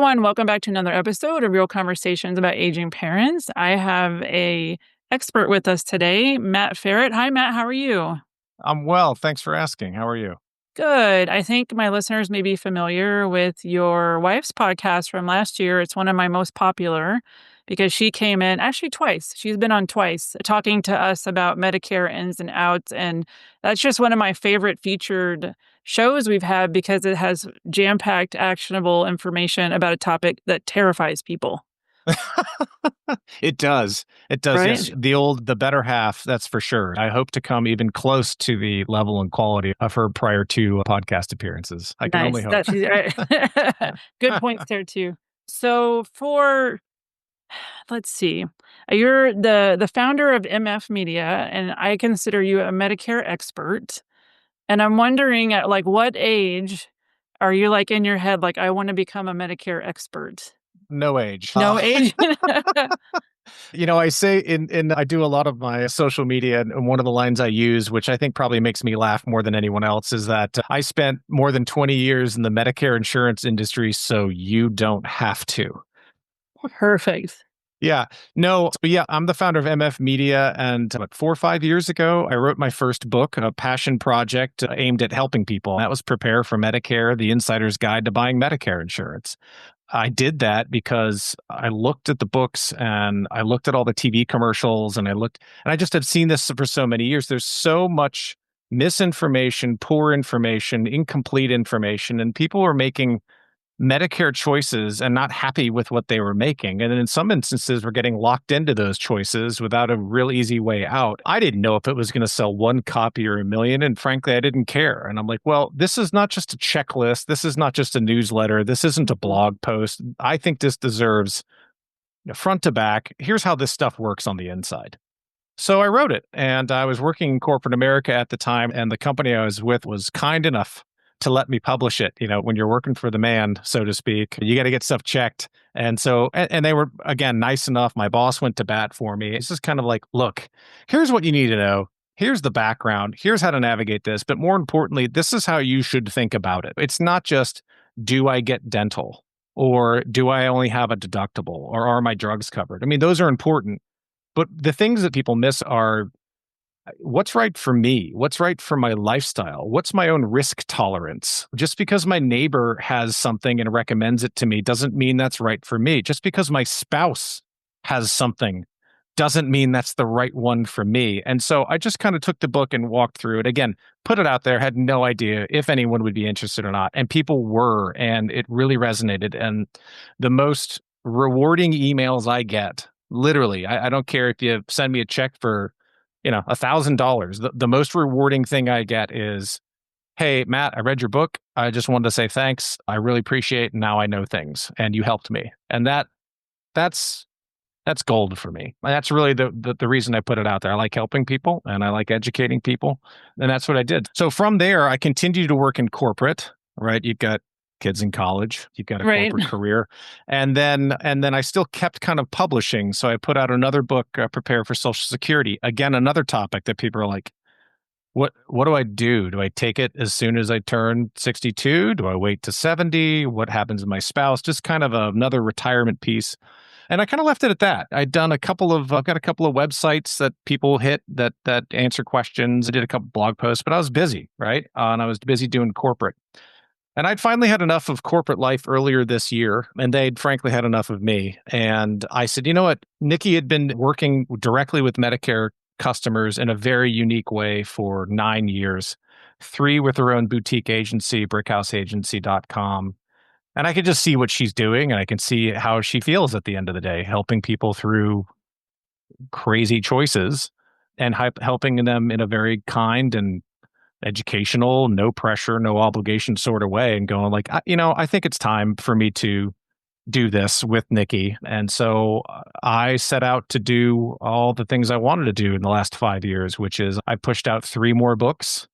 everyone. Welcome back to another episode of Real Conversations about Aging Parents. I have a expert with us today, Matt Feret. Hi, Matt. How are you? I'm well. Thanks for asking. How are you? Good. I think my listeners may be familiar with your wife's podcast from last year. It's one of my most popular because she came in actually twice. She's been on twice talking to us about Medicare ins and outs. And that's just one of my favorite featured shows we've had because it has jam-packed, actionable information about a topic that terrifies people, It does. It does. right? Yes. The better half, that's for sure. I hope to come even close to the level and quality of her prior two podcast appearances. I can only Nice. hope. Good points there too. So let's see, you're the founder of MF Media, and I consider you a Medicare expert. And I'm wondering at like what age are you like in your head, like, I want to become a Medicare expert? No age. No age? I say I do a lot of my social media, and one of the lines I use, which I think probably makes me laugh more than anyone else, is that I spent more than 20 years in the Medicare insurance industry, so you don't have to. Perfect. Yeah, no, but yeah, I'm the founder of MF Media, and 4 or 5 years ago, I wrote my first book, a passion project aimed at helping people. That was Prepare for Medicare: The Insider's Guide to Buying Medicare Insurance. I did that because I looked at the books and I looked at all the TV commercials, and I just have seen this for so many years. There's so much misinformation, poor information, incomplete information, and people are making Medicare choices and not happy with what they were making. And in some instances, we're getting locked into those choices without a real easy way out. I didn't know if it was going to sell one copy or a million. And frankly, I didn't care. And I'm like, well, this is not just a checklist. This is not just a newsletter. This isn't a blog post. I think this deserves front to back. Here's how this stuff works on the inside. So I wrote it, and I was working in corporate America at the time, and the company I was with was kind enough to let me publish it. When you're working for the man, so to speak, you got to get stuff checked. And so, and they were, again, nice enough. My boss went to bat for me. It's just kind of like, look, here's what you need to know. Here's the background. Here's how to navigate this. But more importantly, this is how you should think about it. It's not just, do I get dental? Or do I only have a deductible? Or are my drugs covered? I mean, those are important. But the things that people miss are, what's right for me? What's right for my lifestyle? What's my own risk tolerance? Just because my neighbor has something and recommends it to me doesn't mean that's right for me. Just because my spouse has something doesn't mean that's the right one for me. And so I just kind of took the book and walked through it. Again, put it out there, had no idea if anyone would be interested or not. And people were, and it really resonated. And the most rewarding emails I get, literally, I don't care if you send me a check for $1,000. The most rewarding thing I get is, hey, Matt, I read your book. I just wanted to say thanks. I really appreciate it. Now I know things, and you helped me. And that's gold for me. And that's really the reason I put it out there. I like helping people, and I like educating people, and that's what I did. So from there, I continued to work in corporate. Right, you've got kids in college, you've got a Right. corporate career, and then I still kept kind of publishing. So I put out another book, Prepare for Social Security. Again, another topic that people are like, what do I do? Do I take it as soon as I turn 62? Do I wait to 70? What happens to my spouse? Just kind of another retirement piece. And I kind of left it at that. I've got a couple of websites that people hit that answer questions. I did a couple blog posts, but I was busy, right? And I was busy doing corporate. And I'd finally had enough of corporate life earlier this year, and they'd frankly had enough of me. And I said, you know what? Nikki had been working directly with Medicare customers in a very unique way for 9 years, 3 with her own boutique agency, brickhouseagency.com. And I could just see what she's doing, and I can see how she feels at the end of the day, helping people through crazy choices and helping them in a very kind and educational, no pressure, no obligation sort of way, and going like, I think it's time for me to do this with Nikki. And so I set out to do all the things I wanted to do in the last 5 years, which is I pushed out 3 more books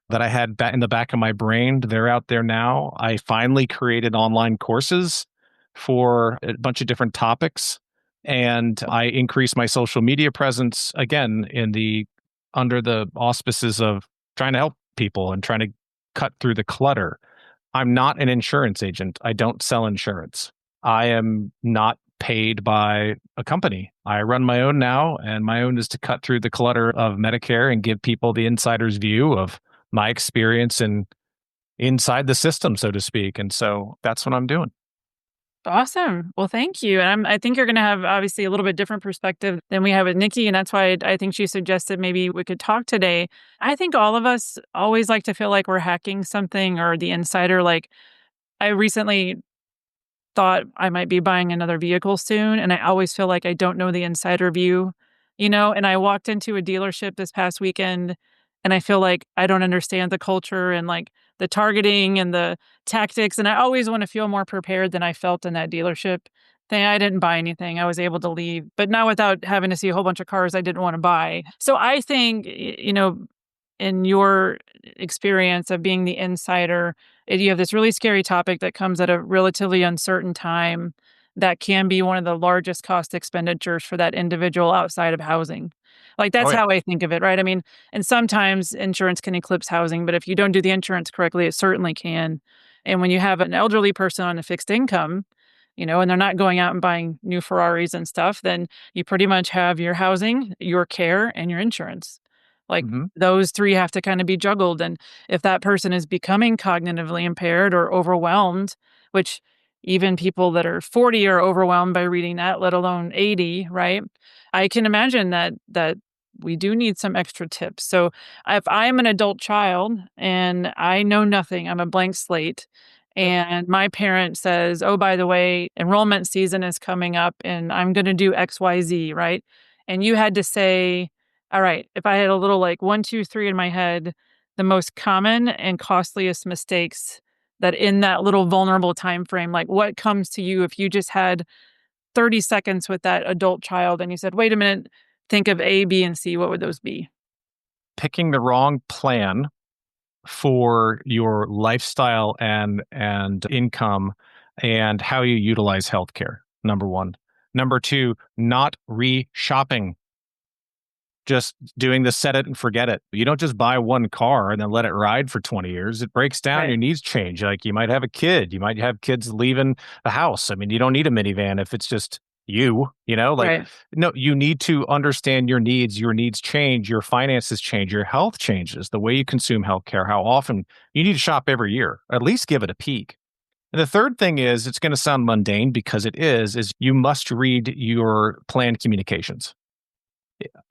that I had in the back of my brain. They're out there now. I finally created online courses for a bunch of different topics. And I increased my social media presence again under the auspices of trying to help people and trying to cut through the clutter. I'm not an insurance agent. I don't sell insurance. I am not paid by a company. I run my own now, and my own is to cut through the clutter of Medicare and give people the insider's view of my experience and inside the system, so to speak. And so that's what I'm doing. Awesome. Well, thank you. And I think you're going to have obviously a little bit different perspective than we have with Nikki. And that's why I think she suggested maybe we could talk today. I think all of us always like to feel like we're hacking something or the insider. Like I recently thought I might be buying another vehicle soon, and I always feel like I don't know the insider view, and I walked into a dealership this past weekend, and I feel like I don't understand the culture and, like, the targeting and the tactics, and I always wanna feel more prepared than I felt in that dealership. Thing I didn't buy anything, I was able to leave, but not without having to see a whole bunch of cars I didn't wanna buy. So I think, in your experience of being the insider, you have this really scary topic that comes at a relatively uncertain time that can be one of the largest cost expenditures for that individual outside of housing. Like, Oh, that's yeah. how I think of it, right? I mean, and sometimes insurance can eclipse housing, but if you don't do the insurance correctly, it certainly can. And when you have an elderly person on a fixed income, and they're not going out and buying new Ferraris and stuff, then you pretty much have your housing, your care, and your insurance. Like, Hmm. those 3 have to kinda be juggled, and if that person is becoming cognitively impaired or overwhelmed, which even people that are 40 are overwhelmed by reading that, let alone 80, right? I can imagine that we do need some extra tips. So, if I'm an adult child and I know nothing, I'm a blank slate, Yep. and my parent says, "Oh, by the way, enrollment season is coming up, and I'm gonna do XYZ," right? And you had to say, all right, if I had a little like 1, 2, 3 in my head, the most common and costliest mistakes that in that little vulnerable time frame, like what comes to you if you just had 30 seconds with that adult child and you said, "Wait a minute, think of A, B, and C," what would those be? Picking the wrong plan for your lifestyle and income and how you utilize healthcare. Number one. Number two, not re-shopping. Just doing the set it and forget it. You don't just buy one car and then let it ride for 20 years. It breaks down, Right, your needs change. Like you might have a kid, you might have kids leaving the house. I mean, you don't need a minivan if it's just like right. no, you need to understand your needs change, your finances change, your health changes, the way you consume healthcare, how often you need to shop every year. At least give it a peek. And the third thing is it's going to sound mundane because it is you must read your plan communications.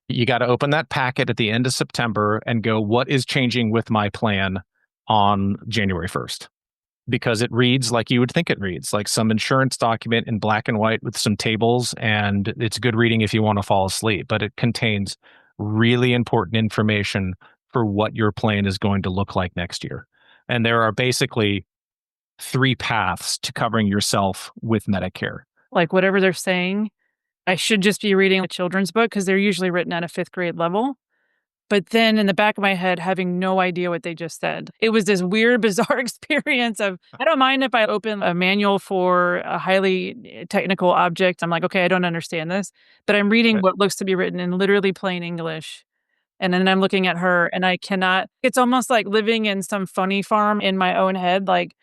You got to open that packet at the end of September and go, what is changing with my plan on January 1st? Because it reads like you would think it reads, like some insurance document in black and white with some tables. And it's good reading if you want to fall asleep, but it contains really important information for what your plan is going to look like next year. And there are basically three paths to covering yourself with Medicare. Like whatever they're saying, I should just be reading a children's book because they're usually written at a 5th grade level. But then in the back of my head, having no idea what they just said. It was this weird, bizarre experience of I don't mind if I open a manual for a highly technical object. I'm like, okay, I don't understand this, but I'm reading Right. what looks to be written in literally plain English. And then I'm looking at her and I cannot, it's almost like living in some funny farm in my own head. Like,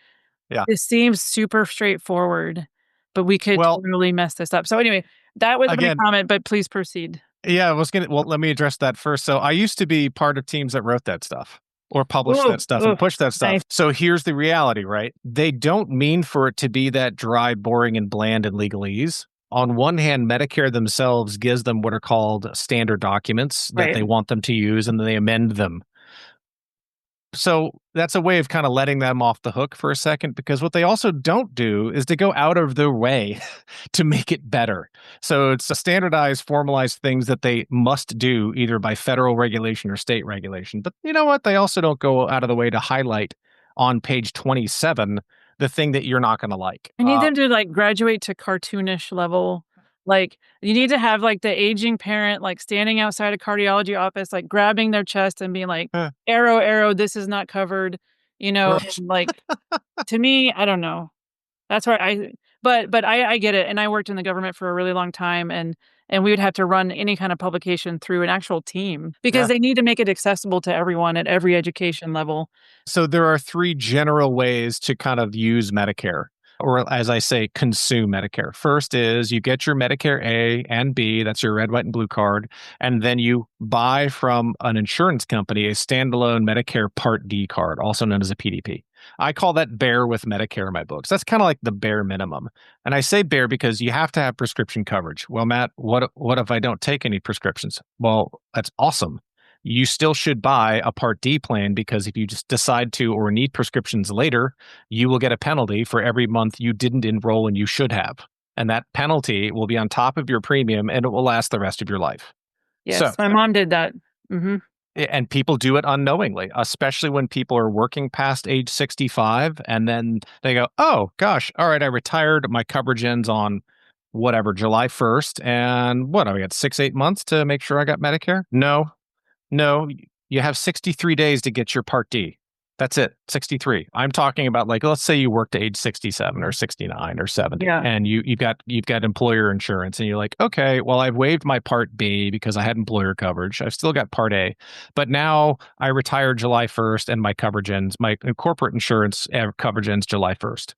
Yeah. this seems super straightforward, but we could Well, totally mess this up. So, anyway, that was my again, comment, but please proceed. yeah, I was gonna. Well, let me address that first. So, I used to be part of teams that wrote that stuff or published Ooh, that stuff ooh, and pushed that nice. stuff. So, here's the reality, right? They don't mean for it to be that dry, boring, and bland and legalese. On one hand, Medicare themselves gives them what are called standard documents that Right. they want them to use, and then they amend them. So that's a way of kind of letting them off the hook for a second because what they also don't do is to go out of their way to make it better. So it's a standardized, formalized things that they must do either by federal regulation or state regulation. But you know what? They also don't go out of the way to highlight on page 27 the thing that you're not going to like. I need them to, like, graduate to cartoonish level. Like, you need to have, like, the aging parent, like, standing outside a cardiology office, like, grabbing their chest and being like, Eh, "Arrow, arrow, this is not covered," right. and, like, to me, I don't know. That's where but I get it, and I worked in the government for a really long time, and we would have to run any kind of publication through an actual team because Yeah. they need to make it accessible to everyone at every education level. So there are three general ways to kind of use Medicare. or as I say, consume Medicare. First is you get your Medicare A and B, that's your red, white, and blue card, and then you buy from an insurance company a standalone Medicare Part D card, also known as a PDP. I call that bare with Medicare in my books. That's kind of like the bare minimum. And I say bare because you have to have prescription coverage. Well, Matt, what if I don't take any prescriptions? Well, that's awesome. You still should buy a Part D plan because if you just decide to or need prescriptions later, you will get a penalty for every month you didn't enroll and you should have. And that penalty will be on top of your premium and it will last the rest of your life. So, Yes, my mom did that. Hmm. and people do it unknowingly, especially when people are working past age 65 and then they go, oh gosh, all right, I retired. My coverage ends on whatever, July 1st. And what, I got 6, 8 months to make sure I got Medicare? No, you have 63 days to get your Part D. That's it, 63. I'm talking about like, let's say you work to age 67 or 69 or 70 Yeah. and you've got employer insurance and you're like, okay, well, I've waived my Part B because I had employer coverage. I've still got Part A, but now I retired July 1st and my coverage ends, my corporate insurance coverage ends July 1st.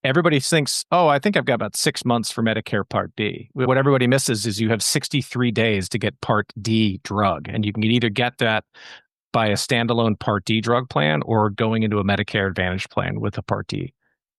Everybody thinks, oh, I think I've got about 6 months for Medicare Part B. What everybody misses is you have 63 days to get Part D drug, and you can either get that by a standalone Part D drug plan or going into a Medicare Advantage plan with a Part D.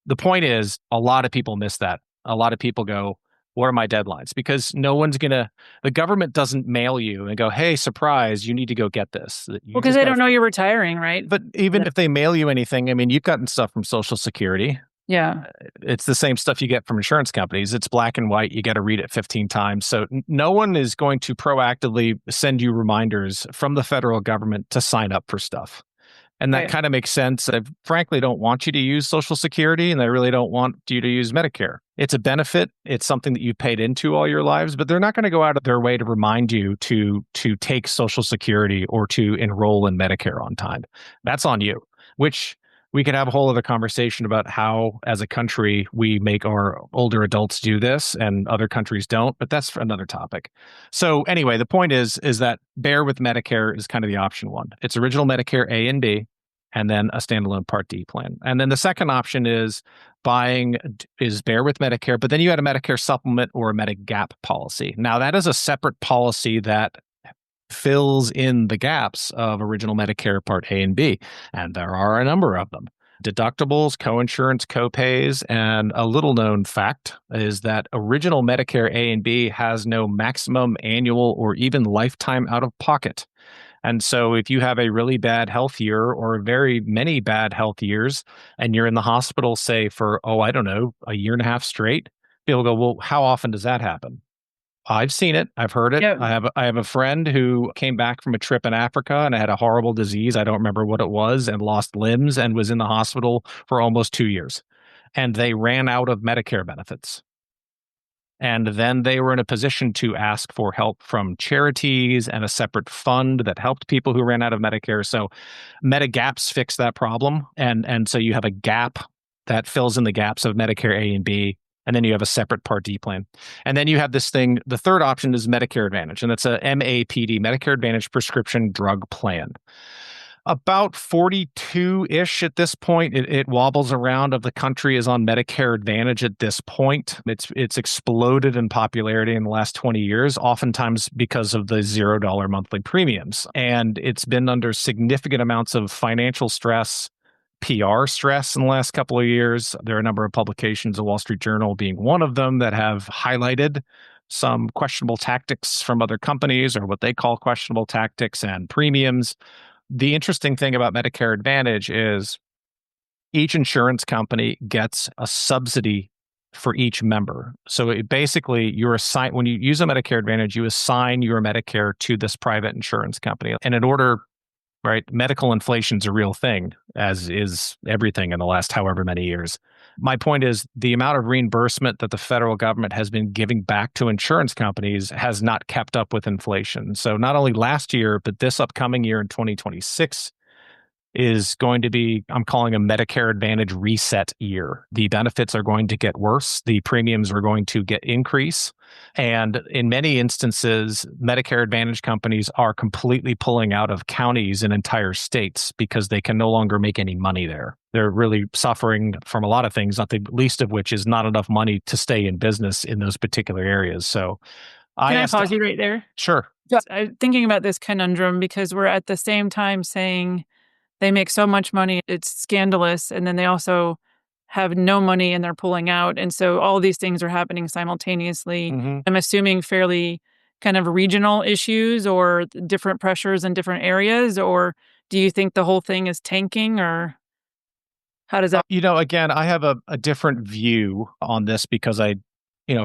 The point is, a lot of people miss that. A lot of people go, what are my deadlines? Because the government doesn't mail you and go, hey, surprise, you need to go get this. Well, because they don't know you're retiring, right? But even if they mail you anything, I mean, you've gotten stuff from Social Security. Yeah. It's the same stuff you get from insurance companies. It's black and white. You got to read it 15 times. So no one is going to proactively send you reminders from the federal government to sign up for stuff. And that Right. kind of makes sense. I frankly don't want you to use Social Security, and I really don't want you to use Medicare. It's a benefit. It's something that you paid into all your lives, but they're not going to go out of their way to remind you to take Social Security or to enroll in Medicare on time. That's on you, which we could have a whole other conversation about how, as a country, we make our older adults do this and other countries don't, but that's another topic. So anyway, the point is that bare with Medicare is kind of the option one. It's original Medicare A and B, and then a standalone Part D plan. And then the second option is bare with Medicare, but then you add a Medicare supplement or a Medigap policy. Now that is a separate policy that fills in the gaps of original Medicare Part A and B, and there are a number of them. Deductibles, coinsurance, copays, and a little known fact is that original Medicare A and B has no maximum annual or even lifetime out of pocket. And so if you have a really bad health year or very many bad health years and you're in the hospital, say for, I don't know, a year and a half straight, people go, well, how often does that happen? I've seen it. I've heard it. Yep. I have a friend who came back from a trip in Africa and had a horrible disease. I don't remember what it was, and lost limbs and was in the hospital for almost 2 years. And they ran out of Medicare benefits. And then they were in a position to ask for help from charities and a separate fund that helped people who ran out of Medicare. So Medigaps fix that problem. And so you have a gap that fills in the gaps of Medicare A and B. And then you have a separate Part D plan. And then you have this thing, the third option is Medicare Advantage, and it's a MAPD, Medicare Advantage Prescription Drug Plan. About 42-ish at this point. It wobbles around of the country is on Medicare Advantage at this point. It's exploded in popularity in the last 20 years, oftentimes because of the $0 monthly premiums. And it's been under significant amounts of financial stress, PR stress in the last couple of years. There are a number of publications, the Wall Street Journal being one of them, that have highlighted some questionable tactics from other companies, or what they call questionable tactics and premiums. The interesting thing about Medicare Advantage is each insurance company gets a subsidy for each member. So basically, when you use a Medicare Advantage, you assign your Medicare to this private insurance company. And in order, right, medical inflation's a real thing, as is everything in the last however many years. My point is the amount of reimbursement that the federal government has been giving back to insurance companies has not kept up with inflation. So not only last year, but this upcoming year in 2026, is going to be, I'm calling a Medicare Advantage reset year. The benefits are going to get worse. The premiums are going to get increase. And in many instances, Medicare Advantage companies are completely pulling out of counties and entire states because they can no longer make any money there. They're really suffering from a lot of things, not the least of which is not enough money to stay in business in those particular areas. So I Can I asked, pause you right there? sure. I'm thinking about this conundrum because we're at the same time saying they make so much money, it's scandalous, and then they also have no money and they're pulling out, and so all these things are happening simultaneously. Mm-hmm. I'm assuming fairly kind of regional issues or different pressures in different areas, or do you think the whole thing is tanking, or how does that Again, I have a different view on this because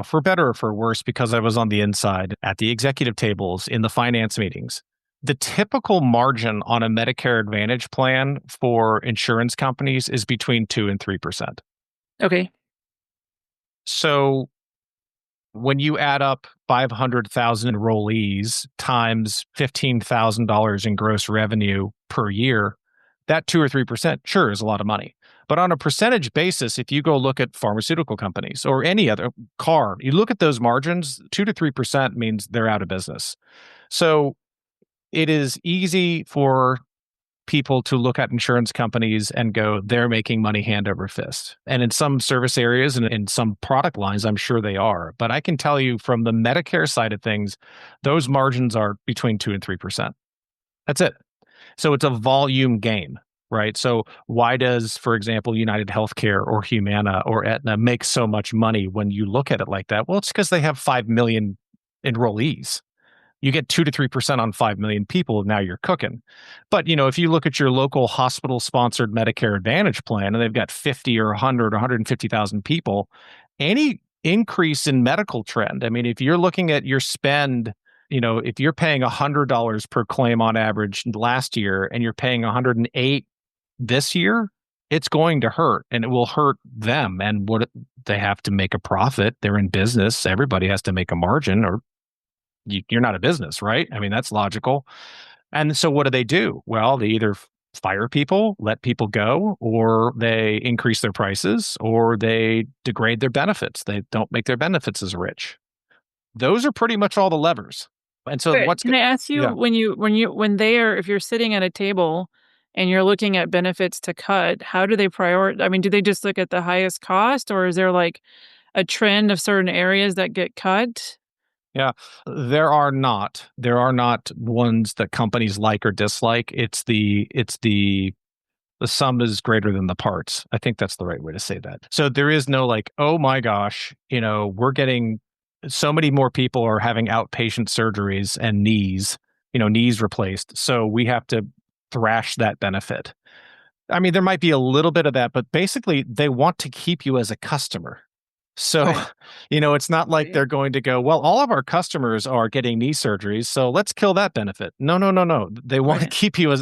for better or for worse, because I was on the inside at the executive tables in the finance meetings. The typical margin on a Medicare Advantage plan for insurance companies is between 2 and 3%. Okay. So when you add up 500,000 enrollees times $15,000 in gross revenue per year, that 2 or 3% sure is a lot of money. But on a percentage basis, if you go look at pharmaceutical companies or any other car, you look at those margins, 2 to 3% means they're out of business. So it is easy for people to look at insurance companies and go, they're making money hand over fist. And in some service areas and in some product lines, I'm sure they are. But I can tell you from the Medicare side of things, those margins are between 2 and 3%. That's it. So it's a volume game, right? So why does, for example, United Healthcare or Humana or Aetna make so much money when you look at it like that? Well, it's because they have 5 million enrollees. You get 2 to 3% on 5 million people, now you're cooking. But, if you look at your local hospital-sponsored Medicare Advantage plan, and they've got 50 or 100 or 150,000 people, any increase in medical trend, I mean, if you're looking at your spend, if you're paying $100 per claim on average last year and you're paying 108 this year, it's going to hurt, and it will hurt them. And they have to make a profit. They're in business. Everybody has to make a margin, or you're not a business, right? I mean, that's logical. And so what do? Well, they either fire people, let people go, or they increase their prices, or they degrade their benefits. They don't make their benefits as rich. Those are pretty much all the levers. And so Can I ask you yeah. if you're sitting at a table and you're looking at benefits to cut, how do they prioritize? I mean, do they just look at the highest cost, or is there like a trend of certain areas that get cut? Yeah, there are not ones that companies like or dislike. The sum is greater than the parts. I think that's the right way to say that. So there is no like, oh my gosh, we're getting so many more people are having outpatient surgeries and knees replaced. So we have to thrash that benefit. I mean, there might be a little bit of that, but basically they want to keep you as a customer. So, Right. it's not like they're going to go, well, all of our customers are getting knee surgeries, so let's kill that benefit. No, no, no, no. They want to Right. keep you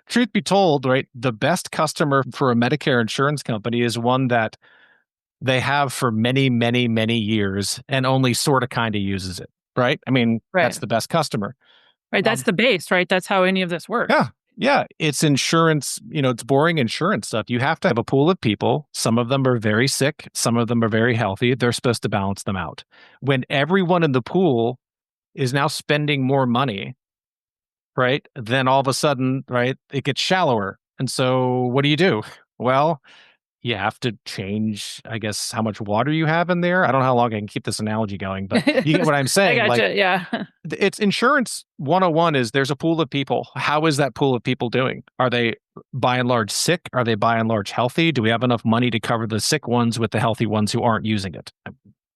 truth be told, right? The best customer for a Medicare insurance company is one that they have for many, many, many years and only sort of kind of uses it, right? I mean, Right. that's the best customer. Right. That's the base, right? That's how any of this works. Yeah. Yeah. It's insurance, it's boring insurance stuff. You have to have a pool of people. Some of them are very sick. Some of them are very healthy. They're supposed to balance them out. When everyone in the pool is now spending more money, right? Then all of a sudden, right, it gets shallower. And so what do? Well, you have to change, I guess, how much water you have in there. I don't know how long I can keep this analogy going, but you get what I'm I saying. Like, gotcha. Yeah. it's insurance 101 is there's a pool of people. How is that pool of people doing? Are they by and large sick? Are they by and large healthy? Do we have enough money to cover the sick ones with the healthy ones who aren't using it?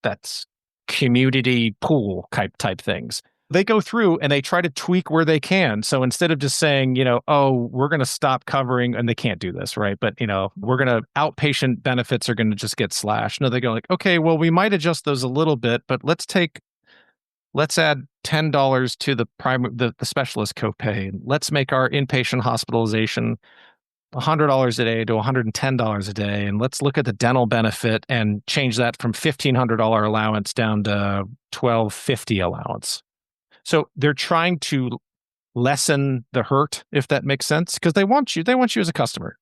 That's community pool type things. They go through and they try to tweak where they can. So instead of just saying, oh, we're going to stop covering, and they can't do this, right? But, we're going to outpatient benefits are going to just get slashed. No, they go like, okay, well, we might adjust those a little bit, but let's add $10 to the specialist copay. Let's make our inpatient hospitalization $100 a day to $110 a day. And let's look at the dental benefit and change that from $1,500 allowance down to $1,250 allowance. So they're trying to lessen the hurt, if that makes sense, because they want you as a customer.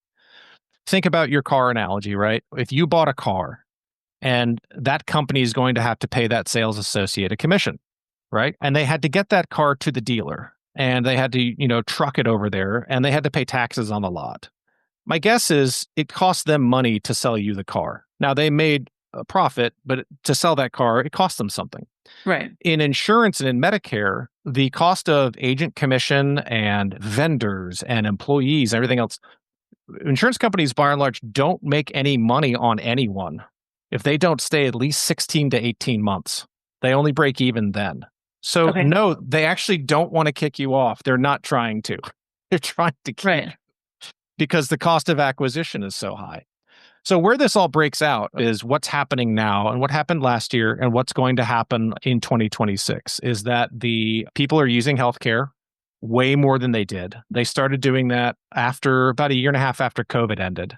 Think about your car analogy, right? If you bought a car and that company is going to have to pay that sales associate a commission, right? And they had to get that car to the dealer and they had to, truck it over there and they had to pay taxes on the lot. My guess is it cost them money to sell you the car. Now they made a profit, but to sell that car, it cost them something. Right. In insurance and in Medicare, the cost of agent commission and vendors and employees, everything else, insurance companies by and large don't make any money on anyone if they don't stay at least 16 to 18 months. They only break even then. So Okay. no, they actually don't want to kick you off. They're not trying to. They're trying to keep Right. because the cost of acquisition is so high. So where this all breaks out is what's happening now and what happened last year and what's going to happen in 2026 is that the people are using healthcare way more than they did. They started doing that after about a year and a half after COVID ended.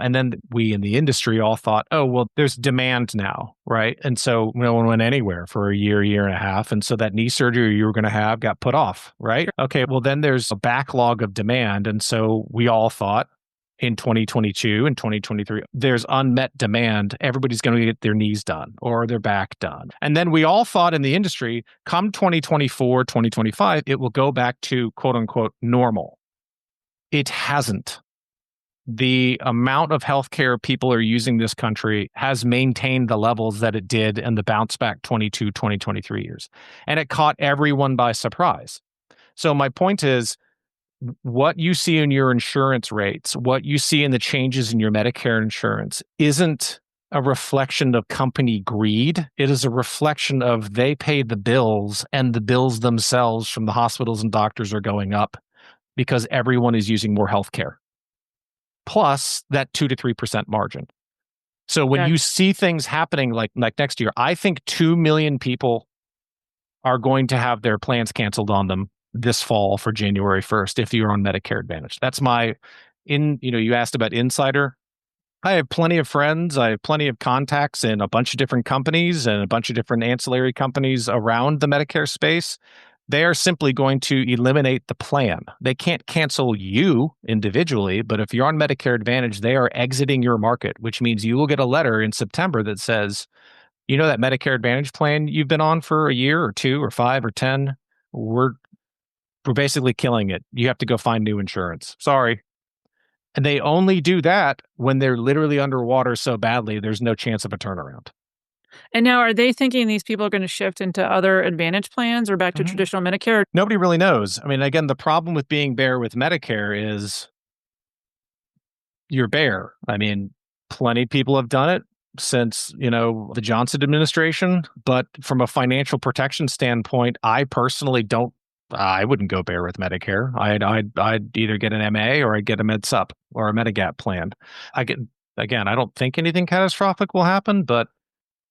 And then we in the industry all thought, oh, well, there's demand now, right? And so no one went anywhere for a year and a half. And so that knee surgery you were going to have got put off, right? Okay, well, then there's a backlog of demand. And so we all thought, in 2022 and 2023, there's unmet demand. Everybody's going to get their knees done or their back done. And then we all thought in the industry, come 2024, 2025, it will go back to quote unquote normal. It hasn't. The amount of healthcare people are using this country has maintained the levels that it did in the bounce back 22, 2023 years. And it caught everyone by surprise. So my point is, what you see in your insurance rates, what you see in the changes in your Medicare insurance isn't a reflection of company greed. It is a reflection of they pay the bills and the bills themselves from the hospitals and doctors are going up because everyone is using more healthcare. Plus that 2 to 3% margin. So when you see things happening like next year, I think 2 million people are going to have their plans canceled on them this fall for January 1st if you're on Medicare Advantage. That's you asked about insider. I have plenty of friends. I have plenty of contacts in a bunch of different companies and a bunch of different ancillary companies around the Medicare space. They are simply going to eliminate the plan. They can't cancel you individually, but if you're on Medicare Advantage, they are exiting your market, which means you will get a letter in September that says, that Medicare Advantage plan you've been on for a year or 2 or 5 or 10, we're basically killing it. You have to go find new insurance. Sorry. And they only do that when they're literally underwater so badly, there's no chance of a turnaround. And now are they thinking these people are going to shift into other Advantage plans or back to traditional Medicare? Nobody really knows. I mean, again, the problem with being bare with Medicare is you're bare. I mean, plenty of people have done it since, the Johnson administration. But from a financial protection standpoint, I personally I wouldn't go bare with Medicare. I'd either get an MA or I'd get a MedSup or a Medigap plan. I don't think anything catastrophic will happen, but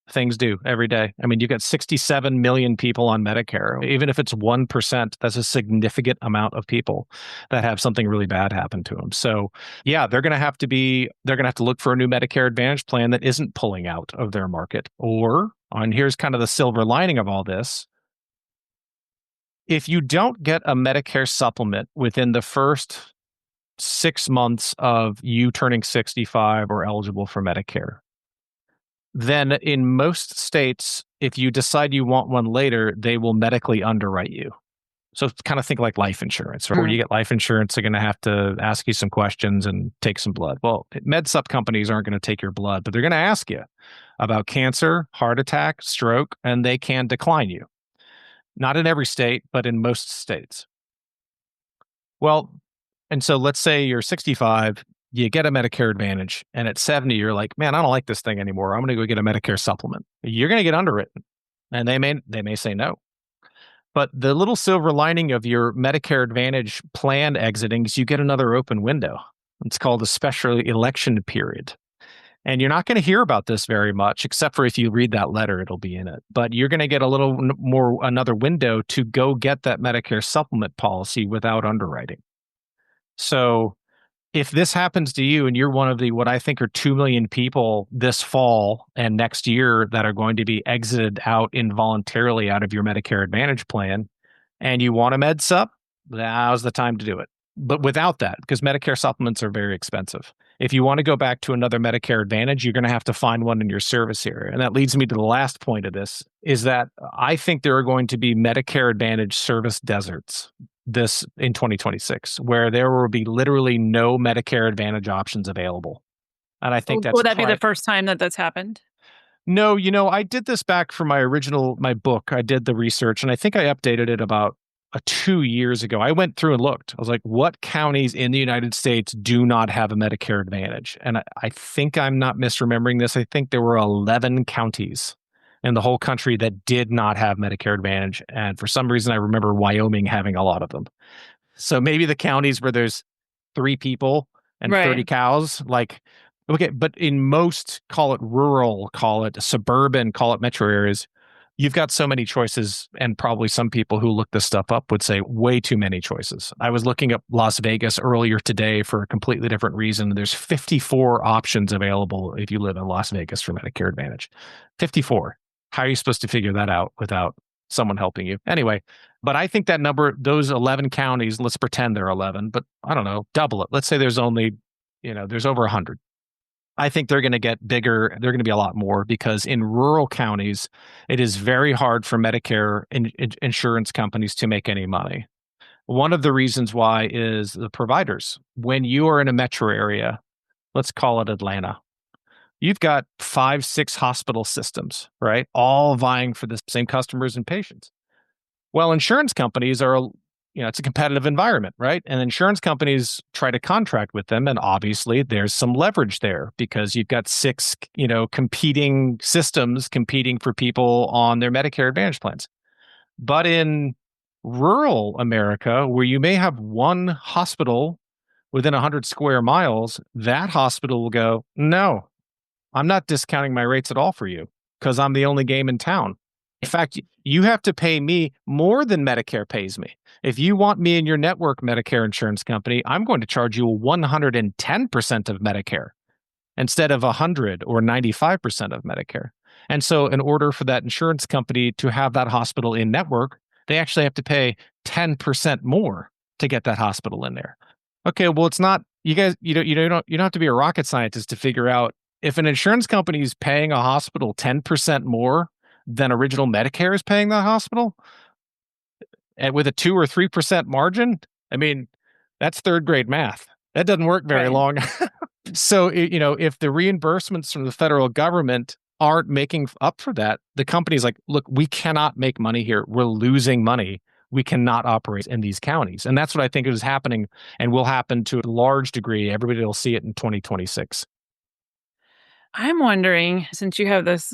things do every day. I mean, you got 67 million people on Medicare. Even if it's 1%, that's a significant amount of people that have something really bad happen to them. So yeah, they're going to have to look for a new Medicare Advantage plan that isn't pulling out of their market. And here's kind of the silver lining of all this. If you don't get a Medicare supplement within the first 6 months of you turning 65 or eligible for Medicare, then in most states, if you decide you want one later, they will medically underwrite you. So kind of think like life insurance, right? Where you get life insurance, they're going to have to ask you some questions and take some blood. Well, MedSup companies aren't going to take your blood, but they're going to ask you about cancer, heart attack, stroke, and they can decline you. Not in every state, but in most states. Well, and so let's say you're 65, you get a Medicare Advantage, and at 70, you're like, man, I don't like this thing anymore. I'm going to go get a Medicare supplement. You're going to get underwritten, and they may say no. But the little silver lining of your Medicare Advantage plan exiting is you get another open window. It's called a special election period. And you're not going to hear about this very much, except for if you read that letter, it'll be in it. But you're going to get a little more, another window to go get that Medicare supplement policy without underwriting. So if this happens to you and you're one of the, what I think are 2 million people this fall and next year that are going to be exited out involuntarily out of your Medicare Advantage plan, and you want a MedSup, now's the time to do it. But without that, because Medicare supplements are very expensive. If you want to go back to another Medicare Advantage, you're going to have to find one in your service area. And that leads me to the last point of this is that I think there are going to be Medicare Advantage service deserts this in 2026, where there will be literally no Medicare Advantage options available. And I think that's Will that be the first time that that's happened? no, I did this back for my book. I did the research and I think I updated it about 2 years ago. I went through and looked. I was like, what counties in the United States do not have a Medicare Advantage? And I think I'm not misremembering this. I think there were 11 counties in the whole country that did not have Medicare Advantage. And for some reason, I remember Wyoming having a lot of them. So maybe the counties where there's 3 people and 30 Right. cows, like, okay, but in most, call it rural, call it suburban, call it metro areas, you've got so many choices. And probably some people who look this stuff up would say way too many choices. I was looking up Las Vegas earlier today for a completely different reason. There's 54 options available if you live in Las Vegas for Medicare Advantage. 54. How are you supposed to figure that out without someone helping you? Anyway, but I think that number, those 11 counties, let's pretend they're 11, but I don't know, double it. Let's say there's only, there's over 100. I think they're going to get bigger. They're going to be a lot more because in rural counties, it is very hard for Medicare insurance companies to make any money. One of the reasons why is the providers. When you are in a metro area, let's call it Atlanta, you've got 5, 6 hospital systems, right? All vying for the same customers and patients. Well, insurance companies are, it's a competitive environment, right? And insurance companies try to contract with them. And obviously there's some leverage there because you've got 6, competing systems competing for people on their Medicare Advantage plans. But in rural America, where you may have one hospital within 100 square miles, that hospital will go, no, I'm not discounting my rates at all for you because I'm the only game in town. In fact, you have to pay me more than Medicare pays me. If you want me in your network Medicare insurance company, I'm going to charge you 110% of Medicare instead of 100 or 95% of Medicare. And so in order for that insurance company to have that hospital in network, they actually have to pay 10% more to get that hospital in there. Okay, well, it's not, you guys, you don't have to be a rocket scientist to figure out if an insurance company is paying a hospital 10% more than original Medicare is paying that hospital, and with a 2 or 3% margin, I mean, that's third grade math. That doesn't work very Right. long. So, if the reimbursements from the federal government aren't making up for that, the company's like, look, we cannot make money here. We're losing money. We cannot operate in these counties. And that's what I think is happening and will happen to a large degree. Everybody will see it in 2026. I'm wondering, since you have this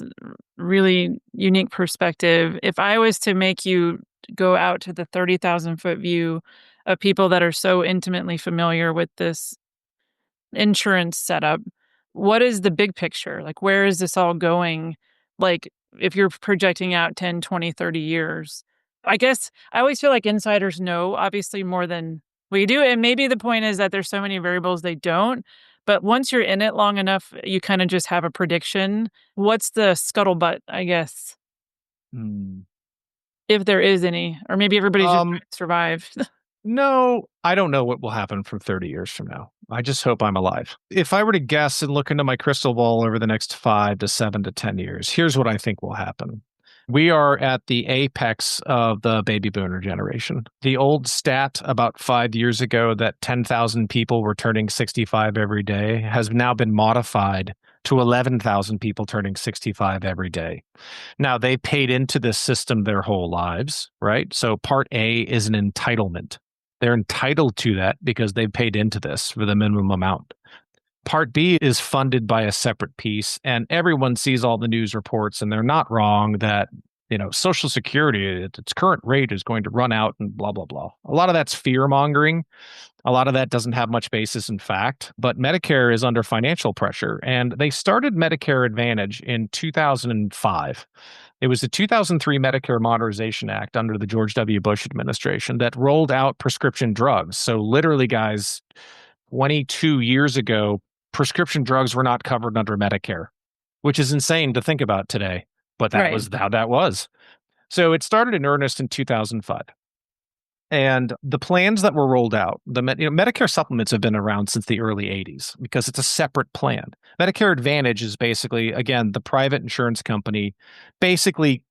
really unique perspective, if I was to make you go out to the 30,000-foot view of people that are so intimately familiar with this insurance setup, what is the big picture? Like, where is this all going? Like, if you're projecting out 10, 20, 30 years, I guess I always feel like insiders know obviously more than we do. And maybe the point is that there's so many variables they don't. But once you're in it long enough, you kind of just have a prediction. What's the scuttlebutt, I guess, Hmm. if there is any? Or maybe everybody's just trying Um, to survive. No, I don't know what will happen from 30 years from now. I just hope I'm alive. If I were to guess and look into my crystal ball over the next 5 to 7 to 10 years, here's what I think will happen. We are at the apex of the baby boomer generation. The old stat about 5 years ago that 10,000 people were turning 65 every day has now been modified to 11,000 people turning 65 every day. Now, they paid into this system their whole lives, right? So part A is an entitlement. They're entitled to that because they've paid into this for the minimum amount. Part B is funded by a separate piece, and everyone sees all the news reports, and they're not wrong that Social Security at its current rate is going to run out and blah blah blah. A lot of that's fear mongering. A lot of that doesn't have much basis in fact, but Medicare is under financial pressure, and they started Medicare Advantage in 2005. It was the 2003 Medicare Modernization Act under the George W. Bush administration that rolled out prescription drugs. So, literally, guys, 22 years ago, prescription drugs were not covered under Medicare, which is insane to think about today. But that Right. was how that was. So, it started in earnest in 2005. And the plans that were rolled out, Medicare supplements have been around since the early 80s because it's a separate plan. Medicare Advantage is basically, again, the private insurance company. Basically,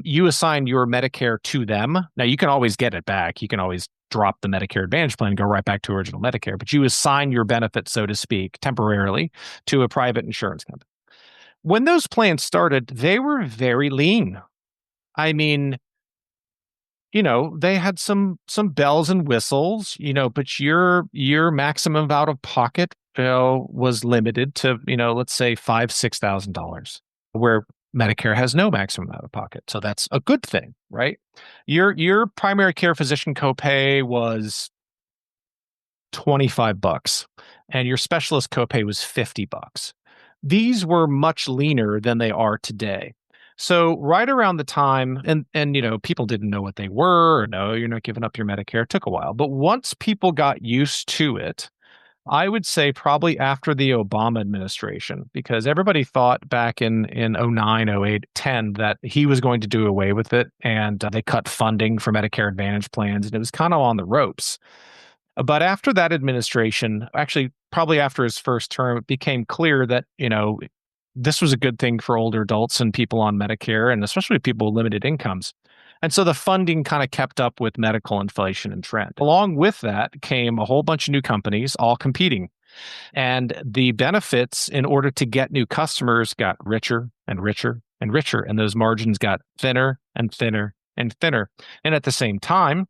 you assign your Medicare to them. Now, you can always get it back. You can always drop the Medicare Advantage plan and go right back to original Medicare, but you assign your benefits, so to speak, temporarily to a private insurance company. When those plans started, they were very lean. I mean, they had some bells and whistles, but your maximum out of pocket, was limited to, let's say $5,000, $6,000, where Medicare has no maximum out of pocket. So that's a good thing, right? Your primary care physician copay was $25 and your specialist copay was $50. These were much leaner than they are today. So right around the time, and people didn't know what they were, or no, you're not giving up your Medicare. It took a while. But once people got used to it, I would say probably after the Obama administration, because everybody thought back in 09, 08, 10 that he was going to do away with it. And they cut funding for Medicare Advantage plans, and it was kind of on the ropes. But after that administration, actually, probably after his first term, it became clear that, this was a good thing for older adults and people on Medicare, and especially people with limited incomes. And so the funding kind of kept up with medical inflation and trend. Along with that came a whole bunch of new companies all competing. And the benefits, in order to get new customers, got richer and richer and richer. And those margins got thinner and thinner and thinner. And at the same time,